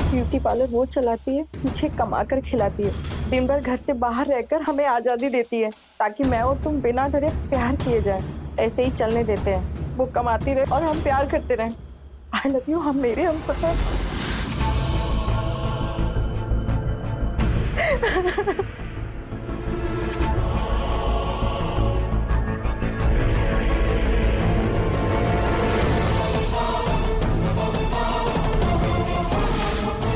ब्यूटी पार्लर वो चलाती है, मुझे कमा कर खिलाती है, दिन भर घर से बाहर रहकर हमें आजादी देती है ताकि मैं और तुम बिना डरे प्यार किए जाए। ऐसे ही चलने देते हैं, वो कमाती रहे और हम प्यार करते रहें। आई लव यू, हम मेरे हम सफर।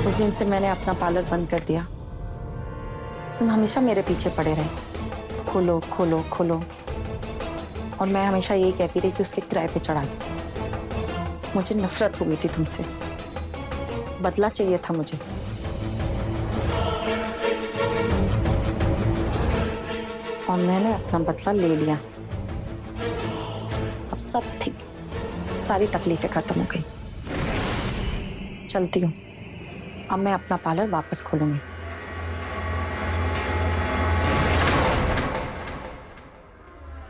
उस दिन से मैंने अपना पार्लर बंद कर दिया। तुम हमेशा मेरे पीछे पड़े रहे, खोलो खोलो खोलो, और मैं हमेशा यही कहती रही कि उसके किराए पे चढ़ा दो। मुझे नफरत हो गई थी तुमसे, बदला चाहिए था मुझे। और मैंने अपना बदला ले लिया। अब सब ठीक, सारी तकलीफें खत्म हो गई। चलती हूँ, अब मैं अपना पार्लर वापस खोलूंगी।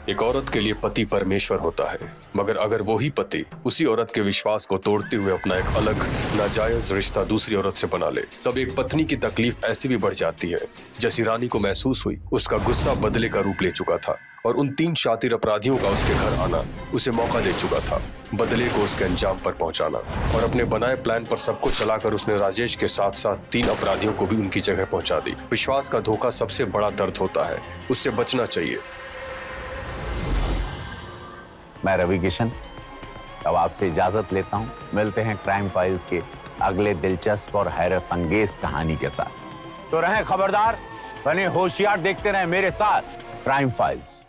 एक औरत के लिए पति परमेश्वर होता है, मगर अगर वही पति उसी औरत के विश्वास को तोड़ते हुए अपना एक अलग नाजायज रिश्ता दूसरी औरत से बना ले, तब एक पत्नी की तकलीफ ऐसी भी बढ़ जाती है। जैसी रानी को महसूस हुई, उसका गुस्सा बदले का रूप ले चुका था और उन 3 शातिर अपराधियों का उसके घर आना उसे मौका दे चुका था बदले को उसके अंजाम पर पहुंचाना। और अपने बनाए प्लान पर सबको चलाकर उसने राजेश के साथ साथ 3 अपराधियों को भी उनकी जगह पहुंचा दी। विश्वास का धोखा सबसे बड़ा दर्द होता है, उससे बचना चाहिए। मैं रवि किशन अब आपसे इजाजत लेता हूं। मिलते हैं क्राइम फाइल्स के अगले दिलचस्प और हैरत अंगेज कहानी के साथ। तो रहें खबरदार, बने होशियार, देखते रहें मेरे साथ क्राइम फाइल्स।